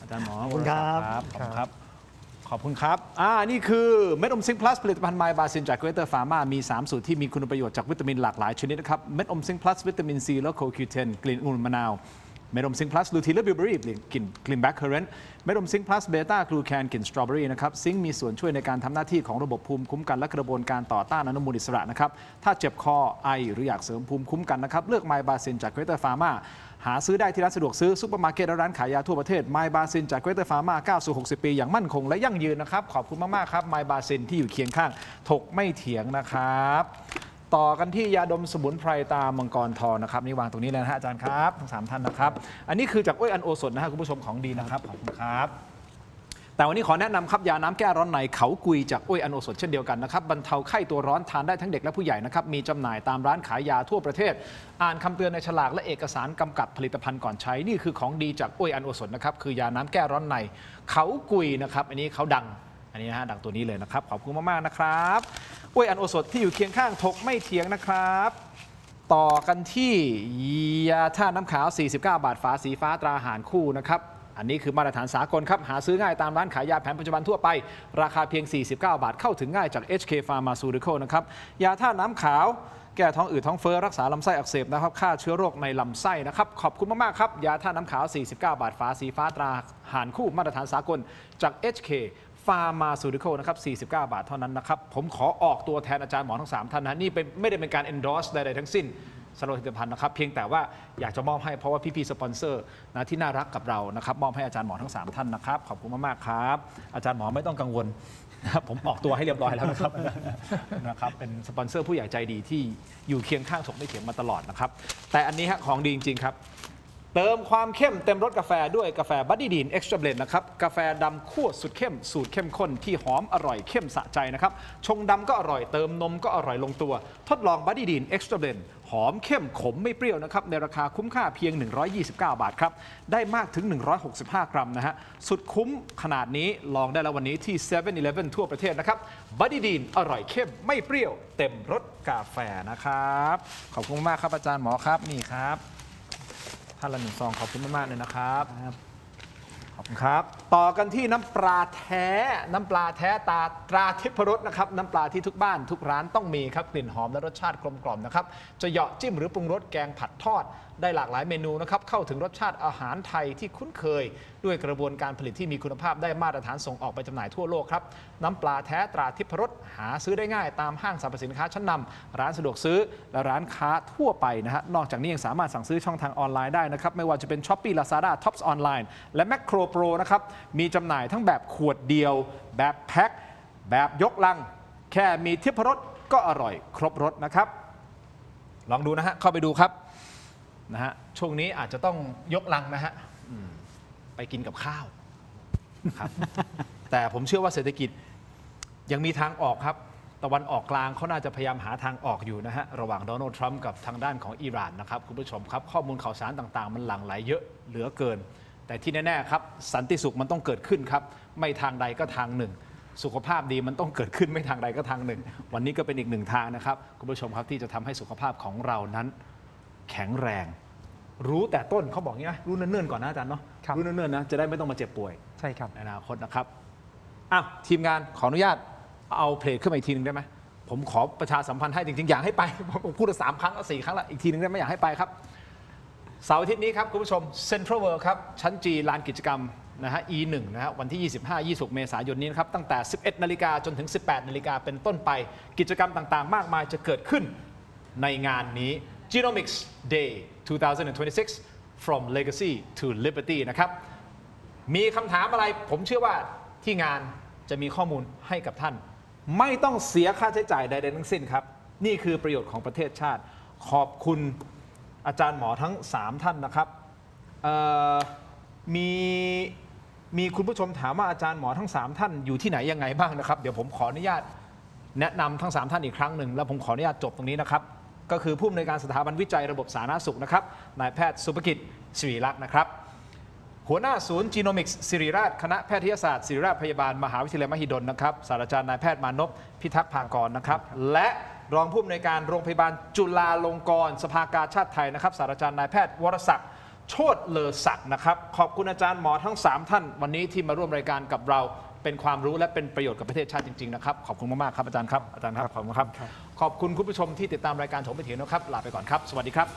Speaker 2: อาจารย์หมอ
Speaker 5: ขอบคุณครับ
Speaker 2: ขอบคุณครับขอบคุณครับนี่คือเม็ดอมซิงค์พลัสผลิตภัณฑ์ไมบาซินจากเกรเตอร์ฟาร์มามี3สูตรที่มีคุณประโยชน์จากวิตามินหลากหลายชนิดนะครับเม็ดอมซิงค์พลัสวิตามินซีและโคคิวเทนกลิ่นองุ่นมะนาวเมดอมซิงค์พลัสลูทีนและบิวเบอรี่กลิ่นแบล็คเคอร์เรนต์เมดอมซิงค์พลัสเบต้ากลูแคนกลิ่นสตรอเบอรี่นะครับซิงค์มีส่วนช่วยในการทำหน้าที่ของระบบภูมิคุ้มกันและกระบวนการต่อต้านอนุมูลอิสระนะครับถ้าเจ็บคอไอหรืออยากเสริมภูมิคุ้มกันนะครับเลือกไมบาซินจากเกรเตอร์ฟาร์มาหาซื้อได้ที่ร้านสะดวกซื้อซุปเปอร์มาร์เก็ตและร้านขายยาทั่วประเทศไมบาซินจากเกรเตอร์ฟาร์มาก้าวสู่60 ปีอย่างมั่นคงและยั่งยืนนะครับขอบคุณมากๆครับไมบาซินที่อยู่เคียงข้างถกไม่เถียงนะครับต่อกันที่ยาดมสมุนไพรตามังกรทองนะครับนี่วางตรงนี้เลยนะฮะอาจารย์ครับทั้ง3ท่านนะครับอันนี้คือจากอ้อยอันโอสถนะฮะคุณผู้ชมของดีนะครับขอบคุณครับแต่วันนี้ขอแนะนำครับยาน้ำแก้ร้อนในเขากุยจากอ้อยอันโอสถเช่นเดียวกันนะครับบรรเทาไข้ตัวร้อนทานได้ทั้งเด็กและผู้ใหญ่นะครับมีจำหน่ายตามร้านขายยาทั่วประเทศอ่านคำเตือนในฉลากและเอกสารกำกับผลิตภัณฑ์ก่อนใช้นี่คือของดีจากอ้อยอันโอสถนะครับคือยาน้ำแก้ร้อนในเขากุยนะครับอันนี้เขาดังอันนี้นะฮะดังตัวนี้เลยนะครับขอบคุณมากๆนะครับอ้อยอันโอสถที่อยู่เคียงข้างถกไม่เถียงนะครับต่อกันที่ยาท่าน้ำขาว49 บาทฝาสีฟ้าตราหารคู่นะครับอันนี้คือมาตรฐานสากลครับหาซื้อง่ายตามร้านขายยาแผนปัจจุบันทั่วไปราคาเพียง49 บาทเข้าถึงง่ายจาก HK Pharmaceutical นะครับยาท่าน้ำขาวแก้ท้องอืดท้องเฟ้อรักษาลำไส้อักเสบนะครับฆ่าเชื้อโรคในลำไส้นะครับขอบคุณมากๆครับยาท่าน้ำขาว49 บาทฝาสีฟ้าตราหารคู่มาตรฐานสากลจาก HK Pharmaceutical นะครับ49 บาทเท่านั้นนะครับผมขอออกตัวแทนอาจารย์หมอทั้ง3ท่านนะนี่ไม่ได้เป็นการ endorse ใดๆทั้งสิ้นสำหรับผลิตภัณฑ์นะครับเพียงแต่ว่าอยากจะมอบให้เพราะว่าพี่ๆสปอนเซอร์นะที่น่ารักกับเรานะครับมอบให้อาจารย์หมอทั้ง3ท่านนะครับขอบคุณมากๆครับอาจารย์หมอไม่ต้องกังวลนะครับผมออกตัวให้เรียบร้อยแล้วนะครับนะครับเป็นสปอนเซอร์ผู้ใหญ่ใจดีที่อยู่เคียงข้างถกไม่เถียงมาตลอดนะครับแต่อันนี้ฮะของดีจริงๆครับเติมความเข้มเต็มรสกาแฟด้วยกาแฟบัดดี้ดีนเอ็กซ์ตร้าเบลนด์นะครับกาแฟดำคั่วสุดเข้มสูตรเข้มข้นที่หอมอร่อยเข้มสะใจนะครับชงดำก็อร่อยเติมนมก็อร่อยลงตัวทดลองบัดดี้ดีนเอ็กซ์ตร้าเบลนด์หอมเข้มขมไม่เปรี้ยวนะครับในราคาคุ้มค่าเพียง129 บาทครับได้มากถึง165 กรัมนะฮะสุดคุ้มขนาดนี้ลองได้แล้ววันนี้ที่ 7-Eleven ทั่วประเทศนะครับบัดดี้ดีนอร่อยเข้มไม่เปรี้ยวเต็มรสกาแฟนะครับขอบคุณมากครับอาจารย์หมอครับนี่ครับท่านละ1 ซองขอบคุณมากๆเลยนะครับขอบคุณครับต่อกันที่น้ำปลาแท้ตราทิพรสนะครับน้ำปลาที่ทุกบ้านทุกร้านต้องมีครับกลิ่นหอมและรสชาติกลมกล่อมนะครับจะเหยาะจิ้มหรือปรุงรสแกงผัดทอด ได้หลากหลายเมนูนะครับเข้าถึงรสชาติอาหารไทยที่คุ้นเคย ด้วยกระบวนการผลิตที่มีคุณภาพได้มาตรฐานส่งออกไปจำหน่ายทั่วโลกครับน้ำปลาแท้ตราทิพรสหาซื้อได้ง่ายตามห้างสรรพสินค้าชั้นนำร้านสะดวกซื้อและร้านค้าทั่วไปนะฮะนอกจากนี้ยังสามารถสั่งซื้อช่องทางออนไลน์ได้นะครับไม่ว่าจะเป็น Shopee Lazada Tops Online และ Macro Pro นะครับมีจำหน่ายทั้งแบบขวดเดียวแบบแพ็คแบบยกลังแค่มีทิพรสก็อร่อยครบรสนะครับลองดูนะฮะเข้าไปดูครับนะฮะช่วงนี้อาจจะต้องยกลังนะฮะไปกินกับข้าวครับ แต่ผมเชื่อว่าเศรษฐกิจยังมีทางออกครับตะวันออกกลางเขาน่าจะพยายามหาทางออกอยู่นะฮะระหว่างโดนัลด์ทรัมป์กับทางด้านของอิหร่านนะครับคุณผู้ชมครับข้อมูลข่าวสารต่างๆมันหลั่งไหลเยอะเหลือเกินแต่ที่แน่ๆครับสันติสุขมันต้องเกิดขึ้นครับไม่ทางใดก็ทางหนึ่งสุขภาพดีมันต้องเกิดขึ้นไม่ทางใดก็ทางหนึ่งวันนี้ก็เป็นอีกหนึ่งทางนะครับคุณผู้ชมครับที่จะทำให้สุขภาพของเรานั้นแข็งแรงรู้แต่ต้นเขาบอกงี้นะรู้เนิ่นๆก่อนนะอาจารย์เนาะรู้เนิ่นๆนะจะได้ไม่ต้องมาเจ็บป่วย
Speaker 4: ใช่ครับ
Speaker 2: ในอนาคตนะครับทีมงานขออนุญาตเอาเพลงขึ้นมาอีกทีนึงได้ไหมผมขอประชาสัมพันธ์ให้จริงๆอยากให้ไปผมพูด3 ครั้งแล้ว4 ครั้งแล้วอีกทีนึงได้ไหมอยากให้ไปครับเสาร์อาทิตย์นี้ครับคุณผู้ชม Central World ครับชั้น G ลานกิจกรรมนะฮะ E1 นะฮะวันที่ 25-26 เมษายนนี้นะครับตั้งแต่ 11 นาฬิกาจนถึง 18 นาฬิกาเป็นต้นไปกิจกรรมต่างๆมากมายจะเกิดขึ้นในงานนี้ Genomics Day 2026 From Legacy to Liberty นะครับมีคำถามอะไรผมเชื่อว่าที่งานจะมีข้อมูลให้กับท่านไม่ต้องเสียค่าใช้จ่ายใดๆทั้งสิ้นครับนี่คือประโยชน์ของประเทศชาติขอบคุณอาจารย์หมอทั้ง3ท่านนะครับมีคุณผู้ชมถามว่าอาจารย์หมอทั้ง3ท่านอยู่ที่ไหนยังไงบ้างนะครับเดี๋ยวผมขออนุญาตแนะนำทั้ง3ท่านอีกครั้งหนึ่งแล้วผมขออนุญาตจบตรงนี้นะครับก็คือผู้อำนวยการสถาบันวิจัยระบบสาธารณสุขนะครับนายแพทย์สุภกิจศิริลักษณ์นะครับหัวหน้าศูนย์จีโนมิกส์ศิริราชคณะแพทยศาสตร์ศิริราชพยาบาลมหาวิทยาลัยมหิดลนะครับศาสตราจารย์นายแพทย์มานพพิทักษ์ภากรนะครับและรองผู้อำนวยการโรงพยาบาลจุฬาลงกรณ์สภากาชาติไทยนะครับศาสตราจารย์นายแพทย์วรศักดิ์โชติเลอศักดิ์นะครับขอบคุณอาจารย์หมอทั้ง3ท่านวันนี้ที่มาร่วมรายการกับเราเป็นความรู้และเป็นประโยชน์กับประเทศชาติจริงๆนะครับขอบคุณมากๆครับอาจารย์ครับอาจารย์ครับขอบคุณครับขอบคุณคุณผู้ชมที่ติดตามรายการถกไม่เถียงนะครับลาไปก่อนครับสวัสดีครับ